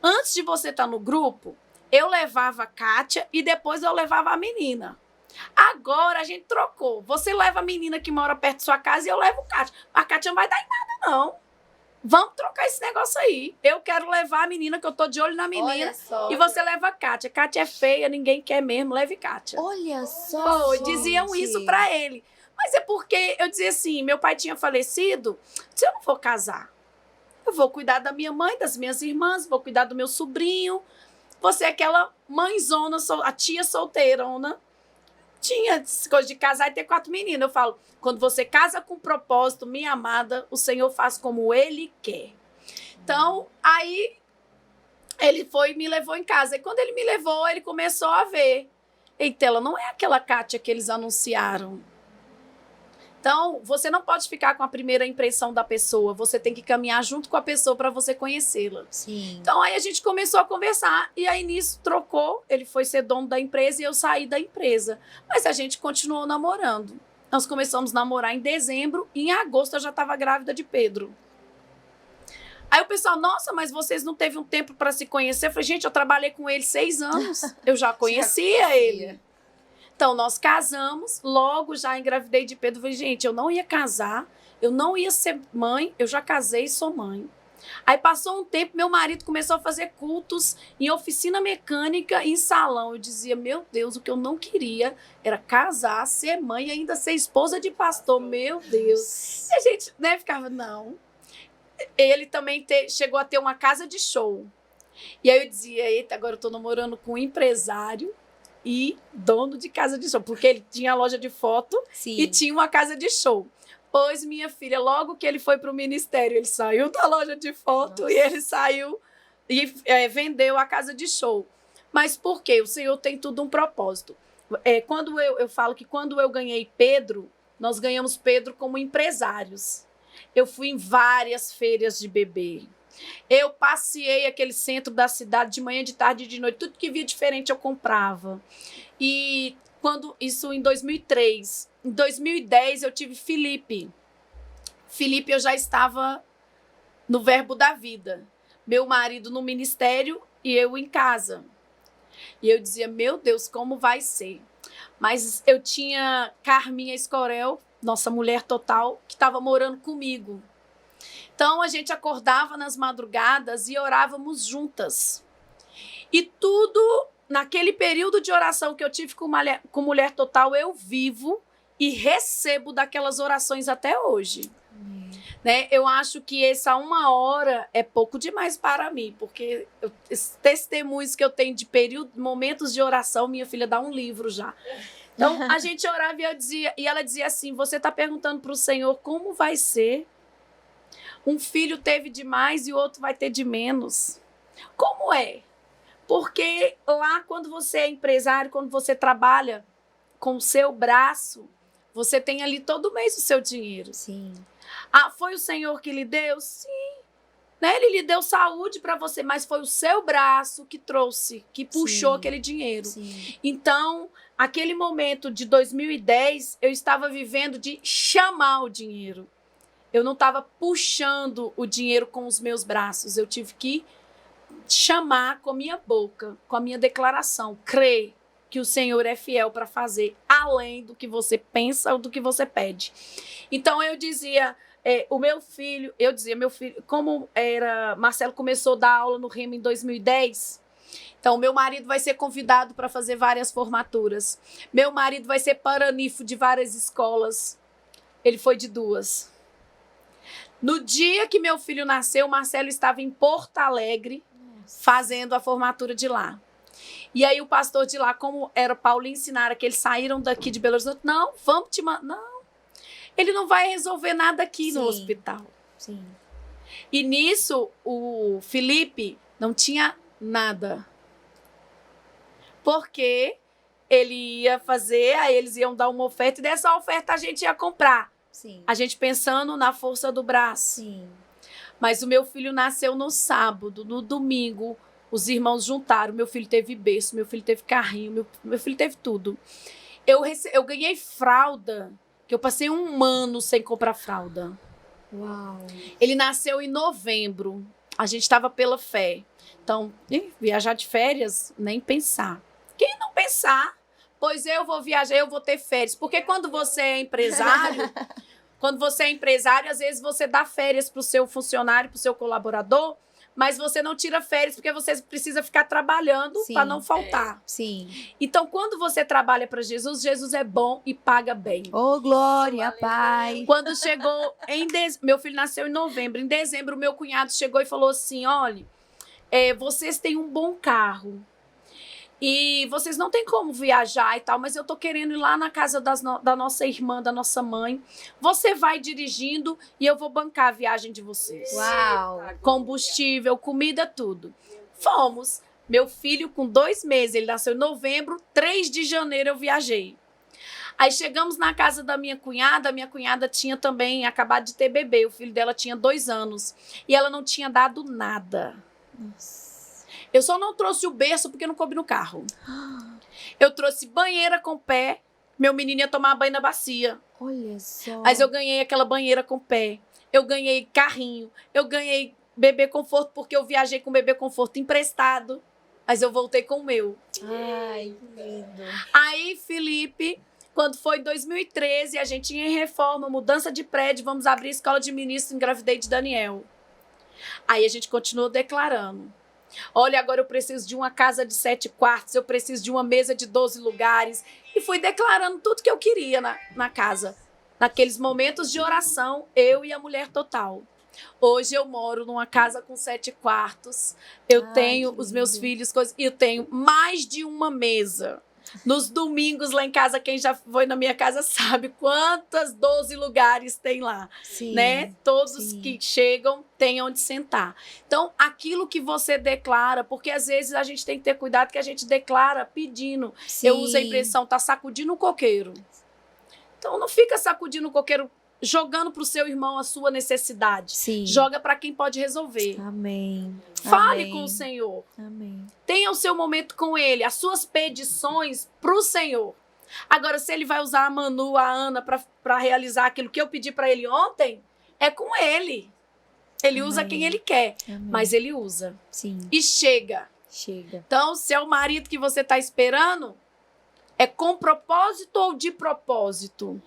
Antes de você estar no grupo, eu levava a Kátia e depois eu levava a menina. Agora a gente trocou. Você leva a menina que mora perto da sua casa e eu levo a Kátia. A Kátia não vai dar em nada, não. Vamos trocar esse negócio aí. Eu quero levar a menina, que eu tô de olho na menina. Olha só. E você leva a Kátia. Kátia é feia, ninguém quer mesmo, leve Kátia. Olha só. Pô, diziam isso pra ele. Mas é porque eu dizia assim, meu pai tinha falecido, se eu não vou casar, eu vou cuidar da minha mãe, das minhas irmãs, vou cuidar do meu sobrinho. Você é aquela mãezona, a tia solteirona. Tinha coisa de casar e ter 4 meninos. Eu falo, quando você casa com propósito, minha amada, o Senhor faz como Ele quer. Então, aí ele foi e me levou em casa. E quando ele me levou, ele começou a ver. Eita, ela não é aquela Kátia que eles anunciaram. Então, você não pode ficar com a primeira impressão da pessoa. Você tem que caminhar junto com a pessoa para você conhecê-la. Sim. Então, aí a gente começou a conversar. E aí, nisso, trocou. Ele foi ser dono da empresa e eu saí da empresa. Mas a gente continuou namorando. Nós começamos a namorar em dezembro. E em agosto, eu já estava grávida de Pedro. Aí o pessoal, nossa, mas vocês não teve um tempo para se conhecer? Eu falei, gente, eu trabalhei com ele 6 anos. Eu já conhecia ele. Então, nós casamos, logo já engravidei de Pedro. Falei, gente, eu não ia casar, eu não ia ser mãe, eu já casei e sou mãe. Aí passou um tempo, meu marido começou a fazer cultos em oficina mecânica e em salão. Eu dizia, meu Deus, o que eu não queria era casar, ser mãe e ainda ser esposa de pastor. Meu Deus. E a gente, né, ficava, não. Ele também chegou a ter uma casa de show. E aí eu dizia, eita, agora eu tô namorando com um empresário e dono de casa de show, porque ele tinha a loja de foto. Sim. E tinha uma casa de show. Pois, minha filha, logo que ele foi para o ministério, ele saiu da loja de foto e ele saiu e vendeu a casa de show. Mas por quê? O Senhor tem tudo um propósito. Quando eu falo que quando eu ganhei Pedro, nós ganhamos Pedro como empresários. Eu fui em várias feiras de bebê. Eu passei aquele centro da cidade de manhã, de tarde e de noite. Tudo que via diferente eu comprava. E isso em 2003. Em 2010 eu tive Felipe. Felipe, eu já estava no Verbo da Vida. Meu marido no ministério e eu em casa. E eu dizia, meu Deus, como vai ser? Mas eu tinha Carminha Escorel, nossa mulher total, que estava morando comigo. Então, a gente acordava nas madrugadas e orávamos juntas. E tudo, naquele período de oração que eu tive com mulher total, eu vivo e recebo daquelas orações até hoje. Né? Eu acho que essa 1 hora é pouco demais para mim, porque esses testemunhos que eu tenho de momentos de oração, minha filha dá um livro já. Então, a gente orava e ela dizia assim, você está perguntando para o Senhor como vai ser? Um filho teve de mais e o outro vai ter de menos. Como é? Porque lá, quando você é empresário, quando você trabalha com o seu braço, você tem ali todo mês o seu dinheiro. Sim. Ah, foi o Senhor que lhe deu? Sim. Né? Ele lhe deu saúde para você, mas foi o seu braço que trouxe, que puxou aquele dinheiro. Sim. Então, aquele momento de 2010, eu estava vivendo de chamar o dinheiro. Eu não estava puxando o dinheiro com os meus braços. Eu tive que chamar com a minha boca, com a minha declaração. Crer que o Senhor é fiel para fazer além do que você pensa ou do que você pede. Então, eu dizia, meu filho, como Marcelo começou a dar aula no Rema em 2010, então, meu marido vai ser convidado para fazer várias formaturas. Meu marido vai ser paranifo de várias escolas. Ele foi de 2. No dia que meu filho nasceu, o Marcelo estava em Porto Alegre, fazendo a formatura de lá. E aí o pastor de lá, como era Paulinho Sinara, que eles saíram daqui de Belo Horizonte, não, vamos te mandar. Não, ele não vai resolver nada aqui no hospital. Sim. E nisso, o Felipe não tinha nada. Porque ele ia fazer, aí eles iam dar uma oferta, e dessa oferta a gente ia comprar. Sim. A gente pensando na força do braço. Sim. Mas o meu filho nasceu no sábado, no domingo, os irmãos juntaram. Meu filho teve berço, meu filho teve carrinho, meu filho teve tudo. Eu ganhei fralda, que eu passei 1 ano sem comprar fralda. Uau. Ele nasceu em novembro. A gente estava pela fé. Então, viajar de férias, nem pensar. Quem não pensar? Pois eu vou viajar, eu vou ter férias. Porque quando você é empresário, às vezes você dá férias para o seu funcionário, para o seu colaborador, mas você não tira férias porque você precisa ficar trabalhando para não faltar. Sim. Então, quando você trabalha para Jesus, Jesus é bom e paga bem. Oh, glória, Pai. Quando chegou meu filho nasceu em novembro. Em dezembro, meu cunhado chegou e falou assim, olha, vocês têm um bom carro. E vocês não têm como viajar e tal, mas eu tô querendo ir lá na casa da nossa irmã, da nossa mãe. Você vai dirigindo e eu vou bancar a viagem de vocês. Uau! Combustível, comida, tudo. Fomos. Meu filho com 2 meses, ele nasceu em novembro, 3 de janeiro eu viajei. Aí chegamos na casa da minha cunhada tinha também acabado de ter bebê, o filho dela tinha 2 anos. E ela não tinha dado nada. Nossa. Eu só não trouxe o berço porque não coube no carro. Eu trouxe banheira com pé. Meu menino ia tomar banho na bacia. Olha só. Mas eu ganhei aquela banheira com pé. Eu ganhei carrinho. Eu ganhei bebê conforto porque eu viajei com bebê conforto emprestado. Mas eu voltei com o meu. Ai, que lindo. Aí, Felipe, quando foi 2013, a gente ia em reforma, mudança de prédio, vamos abrir escola de ministro, engravidei de Daniel. Aí a gente continuou declarando. Olha, agora eu preciso de uma casa de 7 quartos, eu preciso de uma mesa de 12 lugares. E fui declarando tudo que eu queria na casa. Naqueles momentos de oração, eu e a mulher total. Hoje eu moro numa casa com 7 quartos. Eu tenho os meus filhos, eu tenho mais de uma mesa. Nos domingos lá em casa, quem já foi na minha casa sabe quantas 12 lugares tem lá, Sim, né? Todos sim. que chegam têm onde sentar. Então, aquilo que você declara, porque às vezes a gente tem que ter cuidado que a gente declara pedindo. Sim. Eu uso a impressão, tá sacudindo o coqueiro. Então, não fica sacudindo o coqueiro, jogando para o seu irmão a sua necessidade. Sim. Joga para quem pode resolver. Amém. Fale Amém. com o Senhor. Amém. Tenha o seu momento com Ele, as suas petições para o Senhor. Agora, se Ele vai usar a Manu, a Ana, para realizar aquilo que eu pedi para Ele ontem, é com Ele. Ele usa Amém. quem Ele quer, Amém. mas Ele usa. Sim. E chega. Chega. Então, se é o marido que você está esperando, é com propósito ou de propósito?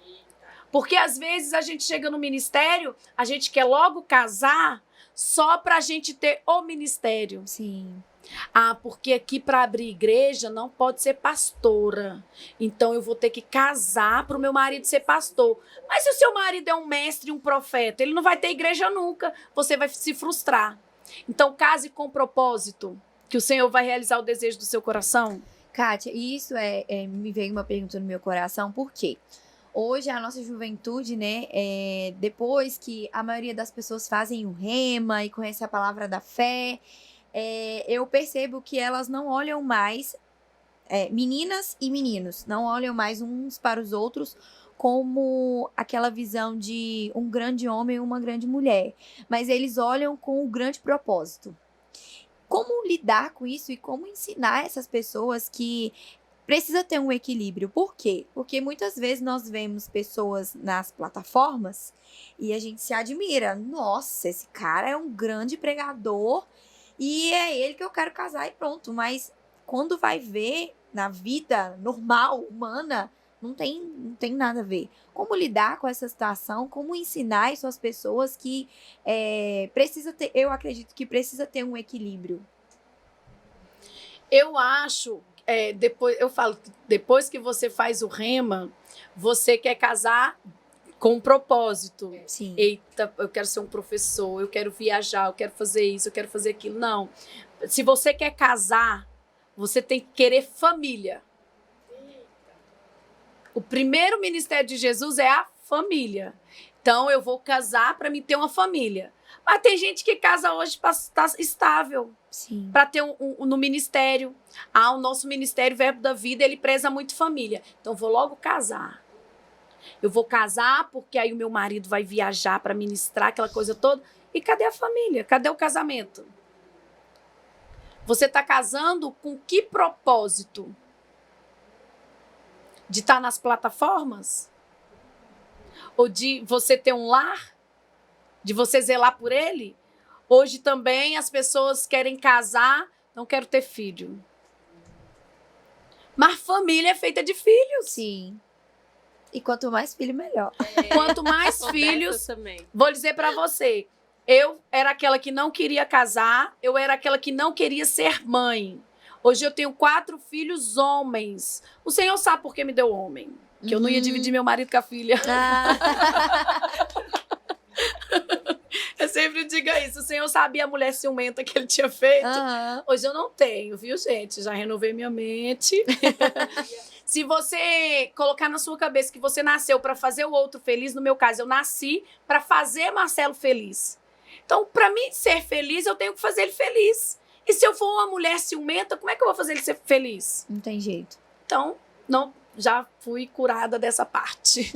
Porque às vezes a gente chega no ministério, a gente quer logo casar só para a gente ter o ministério. Sim. Ah, porque aqui para abrir igreja não pode ser pastora. Então eu vou ter que casar para o meu marido ser pastor. Mas se o seu marido é um mestre, um profeta, ele não vai ter igreja nunca. Você vai se frustrar. Então case com propósito, que o Senhor vai realizar o desejo do seu coração. Kátia, isso me veio uma pergunta no meu coração, por quê? Hoje, a nossa juventude, né, depois que a maioria das pessoas fazem o rema e conhece a palavra da fé, eu percebo que elas não olham mais, meninas e meninos, não olham mais uns para os outros como aquela visão de um grande homem e uma grande mulher, mas eles olham com um grande propósito. Como lidar com isso e como ensinar essas pessoas que precisa ter um equilíbrio? Por quê? Porque muitas vezes nós vemos pessoas nas plataformas e a gente se admira. Nossa, esse cara é um grande pregador e é ele que eu quero casar e pronto. Mas quando vai ver na vida normal, humana, não tem nada a ver. Como lidar com essa situação? Como ensinar isso às pessoas que precisa ter, eu acredito que precisa ter um equilíbrio. Eu acho, depois que você faz o rema, você quer casar com um propósito. Sim. Eita, eu quero ser um professor, eu quero viajar, eu quero fazer isso, eu quero fazer aquilo. Não. Se você quer casar, você tem que querer família. O primeiro ministério de Jesus é a família. Então, eu vou casar para me ter uma família. Mas tem gente que casa hoje para estar estável. Sim. Para ter no ministério. O nosso ministério, Verbo da Vida, ele preza muito família. Então, eu vou logo casar. Eu vou casar porque aí o meu marido vai viajar para ministrar aquela coisa toda. E cadê a família? Cadê o casamento? Você está casando com que propósito? De estar nas plataformas? Ou de você ter um lar? De você zelar por ele? Hoje também as pessoas querem casar, não quero ter filho. Mas família é feita de filhos. Sim. E quanto mais filho, melhor. Quanto mais filhos, vou dizer para você, eu era aquela que não queria casar, eu era aquela que não queria ser mãe. Hoje eu tenho 4 filhos homens. O Senhor sabe por que me deu homem. Que eu não ia dividir meu marido com a filha. Eu sempre digo isso. O Senhor sabia a mulher ciumenta que ele tinha feito. Hoje eu não tenho, viu, gente? Já renovei minha mente. Se você colocar na sua cabeça que você nasceu para fazer o outro feliz, no meu caso, eu nasci para fazer Marcelo feliz. Então, para mim ser feliz, eu tenho que fazer ele feliz. E se eu for uma mulher ciumenta, como é que eu vou fazer ele ser feliz? Não tem jeito. Então, não, já fui curada dessa parte.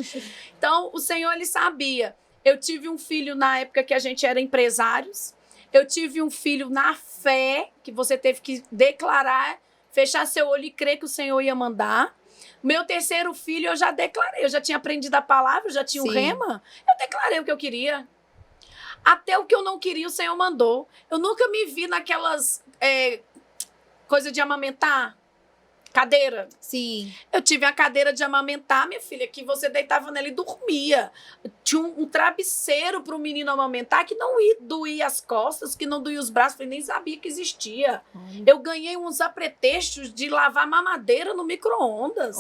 Então, o Senhor, ele sabia. Eu tive um filho na época que a gente era empresários. Eu tive um filho na fé, que você teve que declarar, fechar seu olho e crer que o Senhor ia mandar. Meu terceiro filho, eu já declarei. Eu já tinha aprendido a palavra, eu já tinha um rema. Eu declarei o que eu queria. Até o que eu não queria, o Senhor mandou. Eu nunca me vi naquelas coisa de amamentar. Cadeira. Sim. Eu tive a cadeira de amamentar, minha filha, que você deitava nela e dormia. Tinha um travesseiro para o menino amamentar que não doía as costas, que não doía os braços, eu nem sabia que existia. Eu ganhei uns apretextos de lavar mamadeira no micro-ondas.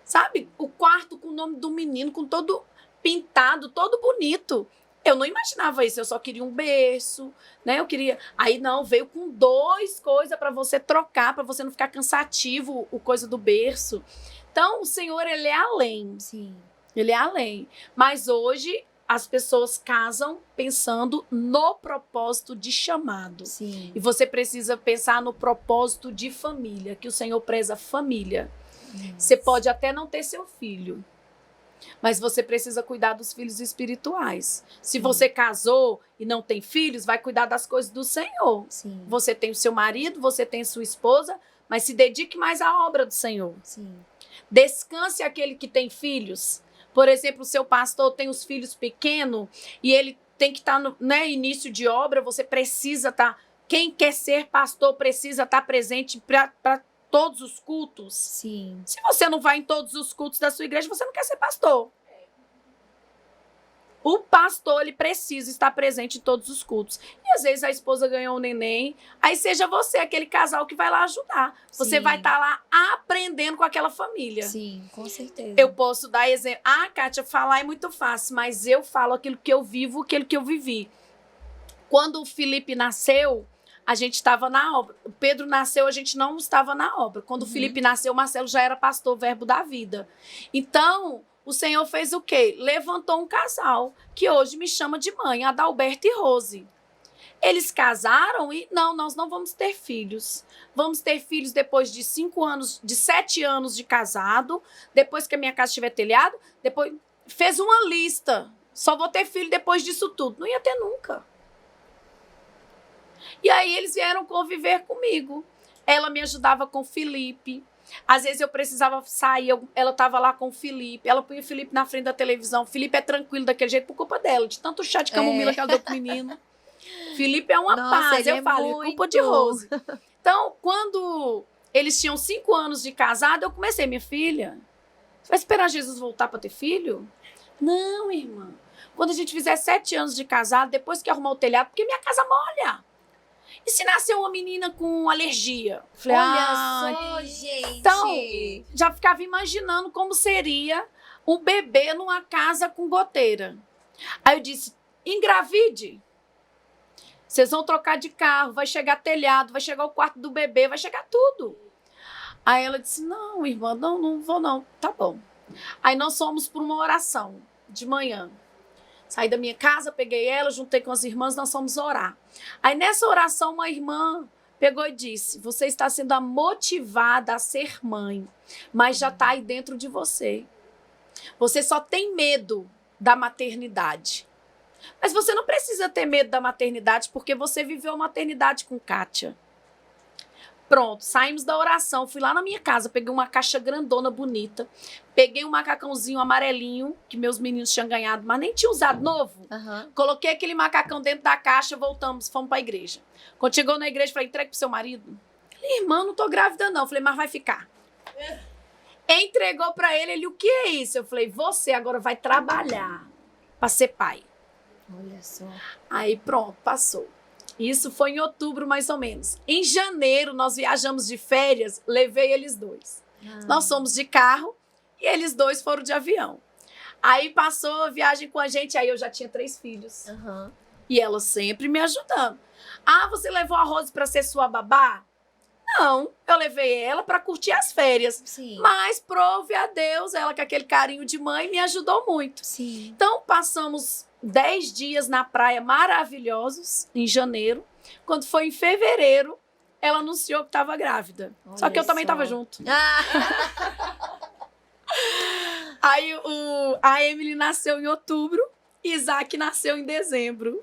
Sabe? O quarto com o nome do menino, com todo pintado, todo bonito. Eu não imaginava isso, eu só queria um berço, né? Eu queria. Aí não, veio com 2 coisas para você trocar, para você não ficar cansativo, o coisa do berço. Então, o Senhor, ele é além. Sim. Ele é além. Mas hoje as pessoas casam pensando no propósito de chamado. Sim. E você precisa pensar no propósito de família, que o Senhor preza família. Você pode até não ter seu filho, mas você precisa cuidar dos filhos espirituais. Se você casou e não tem filhos, vai cuidar das coisas do Senhor. Sim. Você tem o seu marido, você tem sua esposa, mas se dedique mais à obra do Senhor. Sim. Descanse aquele que tem filhos. Por exemplo, o seu pastor tem os filhos pequenos e ele tem que estar no início de obra, você precisa estar. Quem quer ser pastor precisa estar presente para todos os cultos. Sim. Se você não vai em todos os cultos da sua igreja, você não quer ser pastor. O pastor, ele precisa estar presente em todos os cultos. E às vezes a esposa ganhou um neném, aí seja você aquele casal que vai lá ajudar. Você vai estar lá aprendendo com aquela família. Sim, com certeza. Eu posso dar exemplo. Ah, Kátia, falar é muito fácil, mas eu falo aquilo que eu vivo, aquilo que eu vivi. Quando o Felipe nasceu, a gente estava na obra. O Pedro nasceu, a gente não estava na obra. Quando o Felipe nasceu, o Marcelo já era pastor, Verbo da Vida. Então, o Senhor fez o quê? Levantou um casal, que hoje me chama de mãe, Adalberto e Rose. Eles casaram e, não, nós não vamos ter filhos. Vamos ter filhos depois de 7 anos de casado, depois que a minha casa tiver telhado, depois fez uma lista. Só vou ter filho depois disso tudo. Não ia ter nunca. E aí eles vieram conviver comigo. Ela me ajudava com o Felipe. Às vezes eu precisava sair, ela estava lá com o Felipe. Ela punha o Felipe na frente da televisão. O Felipe é tranquilo daquele jeito por culpa dela, de tanto chá de camomila que ela deu pro menino. Felipe é uma paz, eu falo, culpa de Rose. Então, quando eles tinham 5 anos de casado, eu comecei, minha filha, você vai esperar Jesus voltar para ter filho? Não, irmã. Quando a gente fizer 7 anos de casado, depois que arrumar o telhado, porque minha casa molha. E se nascer uma menina com alergia? Falei, olha só, gente. Então, já ficava imaginando como seria um bebê numa casa com goteira. Aí eu disse, engravide. Vocês vão trocar de carro, vai chegar telhado, vai chegar o quarto do bebê, vai chegar tudo. Aí ela disse, não, irmã, não vou não. Tá bom. Aí nós fomos para uma oração de manhã. Saí da minha casa, peguei ela, juntei com as irmãs, nós fomos orar. Aí nessa oração, uma irmã pegou e disse, você está sendo motivada a ser mãe, mas já está aí dentro de você. Você só tem medo da maternidade. Mas você não precisa ter medo da maternidade, porque você viveu a maternidade com Kátia. Pronto, saímos da oração, fui lá na minha casa, peguei uma caixa grandona, bonita, peguei um macacãozinho amarelinho, que meus meninos tinham ganhado, mas nem tinha usado novo. Coloquei aquele macacão dentro da caixa, voltamos, fomos para a igreja. Quando chegou na igreja, falei, entregue pro seu marido. Falei, irmã, não tô grávida não. Falei, mas vai ficar. Entregou para ele, o que é isso? Eu falei, você agora vai trabalhar para ser pai. Olha só. Aí pronto, passou. Isso foi em outubro, mais ou menos. Em janeiro, nós viajamos de férias, levei eles 2. Nós fomos de carro e eles 2 foram de avião. Aí passou a viagem com a gente, aí eu já tinha 3 filhos. E ela sempre me ajudando. Ah, você levou a Rose para ser sua babá? Não, eu levei ela para curtir as férias. Sim. Mas, prove a Deus, ela com aquele carinho de mãe me ajudou muito. Sim. Então, passamos 10 dias na praia maravilhosos, em janeiro. Quando foi em fevereiro, ela anunciou que estava grávida. Olha só que eu também só. estava junto. Aí a Emily nasceu em outubro, Isaac nasceu em dezembro.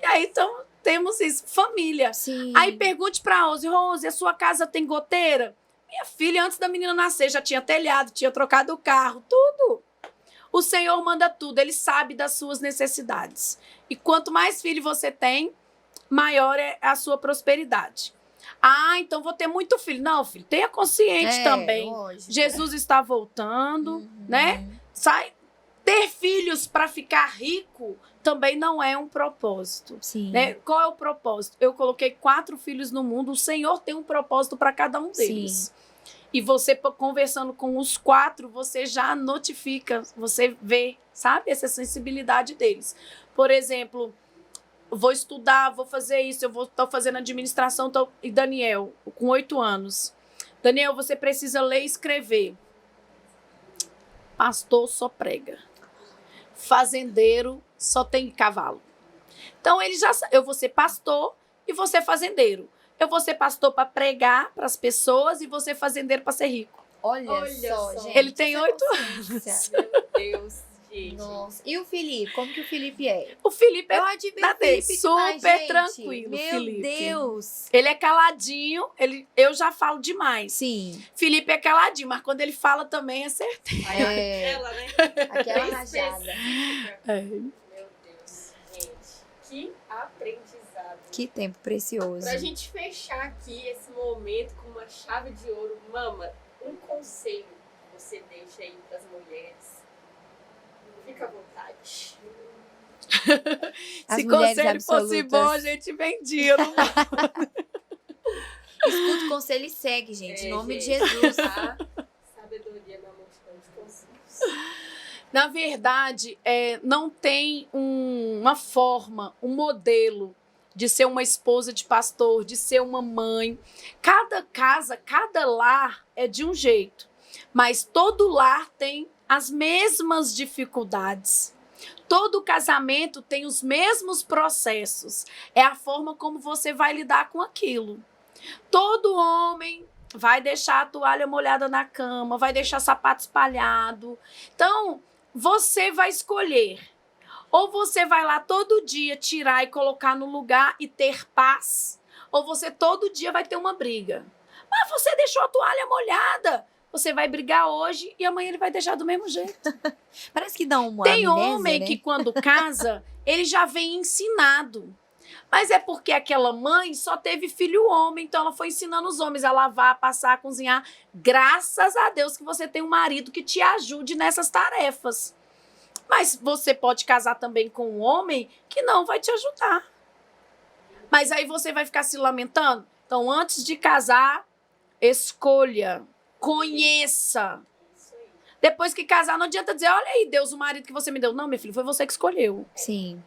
E aí, então, temos isso, família. Sim. Aí pergunte pra Rose, a sua casa tem goteira? Minha filha, antes da menina nascer, já tinha telhado, tinha trocado o carro, tudo. O Senhor manda tudo, Ele sabe das suas necessidades. E quanto mais filho você tem, maior é a sua prosperidade. Ah, então vou ter muito filho. Não, filho, tenha consciente também. Lógico. Jesus está voltando, né? Ter filhos para ficar rico também não é um propósito. Sim. Né? Qual é o propósito? Eu coloquei 4 filhos no mundo, o Senhor tem um propósito para cada um deles. Sim. E você, conversando com os 4, você já notifica, você vê, sabe? Essa sensibilidade deles. Por exemplo, vou estudar, vou fazer isso, estou fazendo administração, e Daniel, com 8 anos. Daniel, você precisa ler e escrever. Pastor só prega. Fazendeiro só tem cavalo. Então, eu vou ser pastor e vou ser fazendeiro. Eu vou ser pastor para pregar para as pessoas e vou ser fazendeiro para ser rico. Olha só, gente. Ele tem essa 8 consciência. Meu Deus, gente. Nossa. E o Felipe? Como que o Felipe é? O Felipe Eu é admiro nada, o Felipe demais, super gente. tranquilo, Meu Felipe. Deus. Ele é caladinho, eu já falo demais. Sim. Felipe é caladinho, mas quando ele fala também é certeza. É, Ela, né? aquela Bem rajada. Meu Deus, gente. Que aprendizado. Que tempo precioso. Pra gente fechar aqui esse momento com uma chave de ouro, Mama, um conselho que você deixa aí pras mulheres. Fica à vontade. As Se mulheres conselho fosse absolutas. bom, a gente vendia. Não? Escuta o conselho e segue, gente. Em nome de gente, Jesus. A sabedoria na multidão de conselhos. Na verdade, não tem uma forma, um modelo de ser uma esposa de pastor, de ser uma mãe. Cada casa, cada lar é de um jeito. Mas todo lar tem as mesmas dificuldades. Todo casamento tem os mesmos processos. É a forma como você vai lidar com aquilo. Todo homem vai deixar a toalha molhada na cama, vai deixar sapato espalhado. Então, você vai escolher. Ou você vai lá todo dia tirar e colocar no lugar e ter paz, ou você todo dia vai ter uma briga. Mas você deixou a toalha molhada. Você vai brigar hoje e amanhã ele vai deixar do mesmo jeito. Parece que dá uma Tem amnésia, homem né? que quando casa, ele já vem ensinado. Mas é porque aquela mãe só teve filho homem, então ela foi ensinando os homens a lavar, a passar, a cozinhar. Graças a Deus que você tem um marido que te ajude nessas tarefas. Mas você pode casar também com um homem que não vai te ajudar. Mas aí você vai ficar se lamentando? Então, antes de casar, escolha, conheça. Depois que casar, não adianta dizer, olha aí, Deus, o marido que você me deu. Não, meu filho, foi você que escolheu. Sim.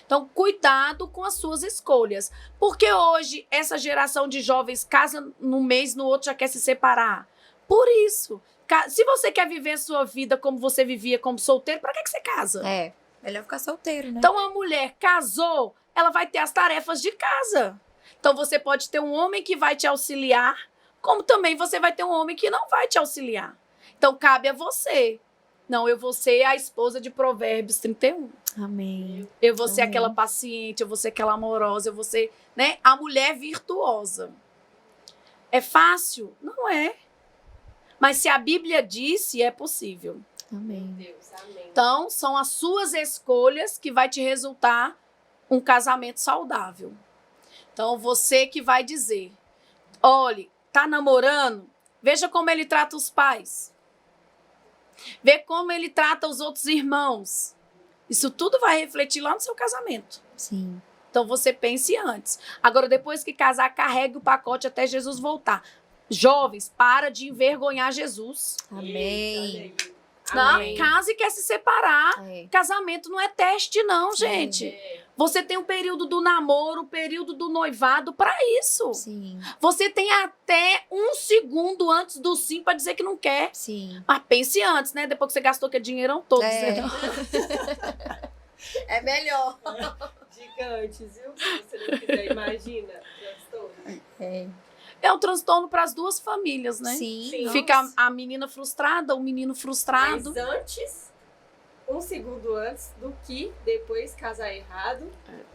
Então, cuidado com as suas escolhas. Porque hoje, essa geração de jovens casa num mês, no outro já quer se separar. Por isso. Se você quer viver a sua vida como você vivia como solteiro, para que você casa? É. Melhor ficar solteiro, né? Então, a mulher casou, ela vai ter as tarefas de casa. Então, você pode ter um homem que vai te auxiliar, como também você vai ter um homem que não vai te auxiliar. Então, cabe a você. Não, eu vou ser a esposa de Provérbios 31. Amém. Eu vou ser Amém. aquela paciente, eu vou ser aquela amorosa, eu vou ser, né, a mulher virtuosa. É fácil? Não é. Mas se a Bíblia disse, é possível. Amém. Deus, amém. Então, são as suas escolhas que vai te resultar um casamento saudável. Então, você que vai dizer, olhe, tá namorando? Veja como ele trata os pais. Vê como ele trata os outros irmãos. Isso tudo vai refletir lá no seu casamento. Sim. Então, você pense antes. Agora, depois que casar, carregue o pacote até Jesus voltar. Jovens, para de envergonhar Jesus. Amém. Não, Amém. casa e quer se separar. É. Casamento não é teste, não, gente. Você tem um período do namoro, um período do noivado para isso. Sim. Você tem até 1 segundo antes do sim para dizer que não quer. Sim. Mas pense antes, né? Depois que você gastou aquele dinheirão todo. É. dizendo, É melhor. Gigantes, viu? Se você não quiser, imagina. Gastou. É um transtorno para as duas famílias, né? Sim. Sim. nossa. Fica a menina frustrada, o menino frustrado. Mas antes, 1 segundo antes do que depois casar errado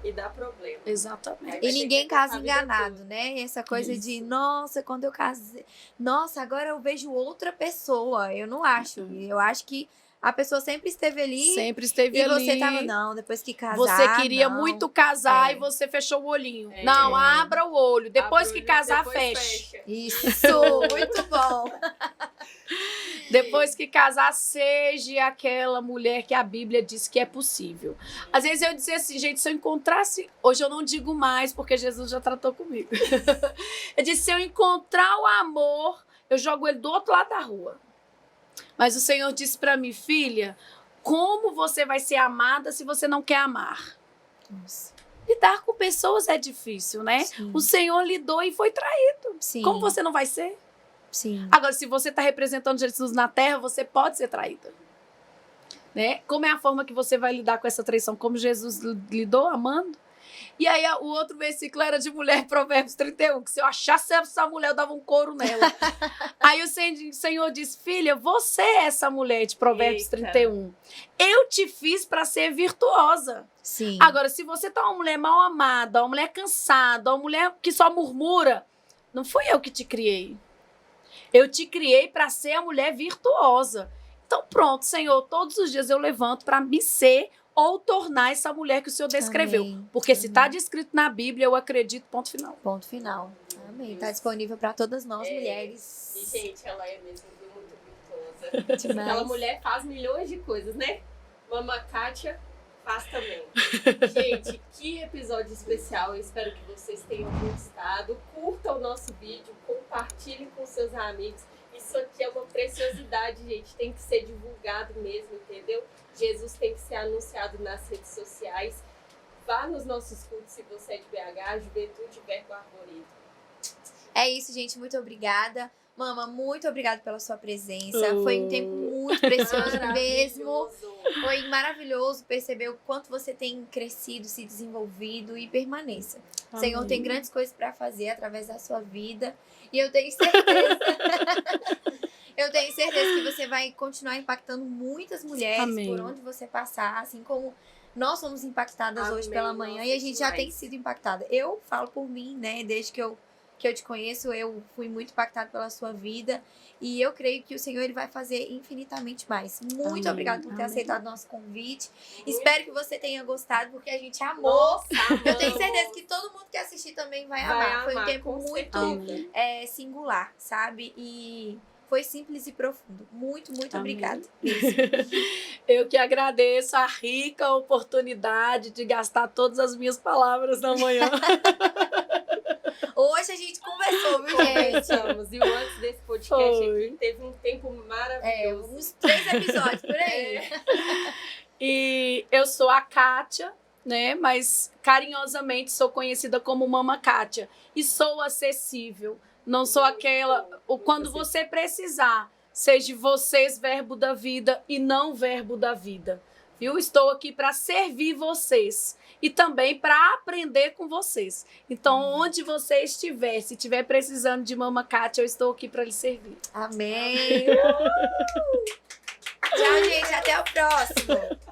e dar problema. Exatamente. E ninguém casa a vida enganado, toda. né? E essa coisa Isso. de, nossa, quando eu casei. Nossa, agora eu vejo outra pessoa. Eu não acho. Eu acho que a pessoa sempre esteve ali. Sempre esteve E ali. você tava, não, depois que casar. Você queria não. muito casar É. e você fechou o olhinho. É. Não, abra o olho. Depois Abre o que olho, casar, depois feche. Isso, muito bom. Depois que casar, seja aquela mulher que a Bíblia diz que é possível. Às vezes eu dizia assim, gente, se eu encontrasse... Hoje eu não digo mais, porque Jesus já tratou comigo. Eu disse, se eu encontrar o amor, eu jogo ele do outro lado da rua. Mas o Senhor disse para mim, filha, Como você vai ser amada se você não quer amar? Nossa. Lidar com pessoas é difícil, né? Sim. O Senhor lidou e foi traído. Sim. Como você não vai ser? Sim. Agora, se você está representando Jesus na terra, você pode ser traída. Né? Como é a forma que você vai lidar com essa traição? Como Jesus lidou, amando? E aí o outro versículo era de mulher, Provérbios 31, que se eu achasse essa mulher, eu dava um couro nela. Aí o Senhor diz, filha, você é essa mulher de Provérbios 31. Eu te fiz para ser virtuosa. Sim. Agora, se você tá uma mulher mal amada, uma mulher cansada, uma mulher que só murmura, não fui eu que te criei. Eu te criei para ser a mulher virtuosa. Então, pronto, Senhor, todos os dias eu levanto para me ser ou tornar essa mulher que o Senhor descreveu. Amém. Porque se está descrito na Bíblia, eu acredito, ponto final. Ponto final. Amém. Tá disponível para todas nós, mulheres. E, gente, ela é mesmo muito virtuosa. Demais. Aquela mulher faz milhões de coisas, né? Mama Kátia faz também. Gente, que episódio especial. Eu espero que vocês tenham gostado. Curta o nosso vídeo, compartilhem com seus amigos. Isso aqui é uma preciosidade, gente. Tem que ser divulgado mesmo, entendeu? Jesus tem que ser anunciado nas redes sociais. Vá nos nossos cultos se você é de BH, Juventude Verbo Arvoredo. É isso, gente. Muito obrigada. Mama, muito obrigada pela sua presença. Foi um tempo muito precioso mesmo. Foi maravilhoso perceber o quanto você tem crescido, se desenvolvido e permaneça. O Senhor tem grandes coisas para fazer através da sua vida. E eu tenho certeza... eu tenho certeza que você vai continuar impactando muitas mulheres. Amém. Por onde você passar, assim como nós somos impactadas hoje Amém. pela manhã. Nossa, E a gente já demais. tem sido impactada. Eu falo por mim, né? Desde que eu te conheço, eu fui muito impactada pela sua vida. E eu creio que o Senhor ele vai fazer infinitamente mais. Muito Amém. obrigada por ter Amém. aceitado nosso convite. Espero que você tenha gostado, porque a gente amou. Nossa, Eu tenho certeza que todo mundo que assistir também vai amar. Foi um tempo com muito certeza. singular, sabe? E foi simples e profundo. Muito, muito Amém. obrigada. Eu que agradeço a rica oportunidade de gastar todas as minhas palavras na manhã. Hoje a gente conversou, viu, gente? Conversamos. E o antes desse podcast Foi. aqui teve um tempo maravilhoso. Uns 3 episódios por aí. E eu sou a Kátia, né? Mas carinhosamente sou conhecida como Mama Kátia. E sou acessível. Não sou aquela... Quando você precisar, seja vocês verbo da vida e não verbo da vida. Viu? Estou aqui para servir vocês. E também para aprender com vocês. Então, onde você estiver, se estiver precisando de Mama Kátia, eu estou aqui para lhe servir. Amém. Tchau, gente. Até o próximo.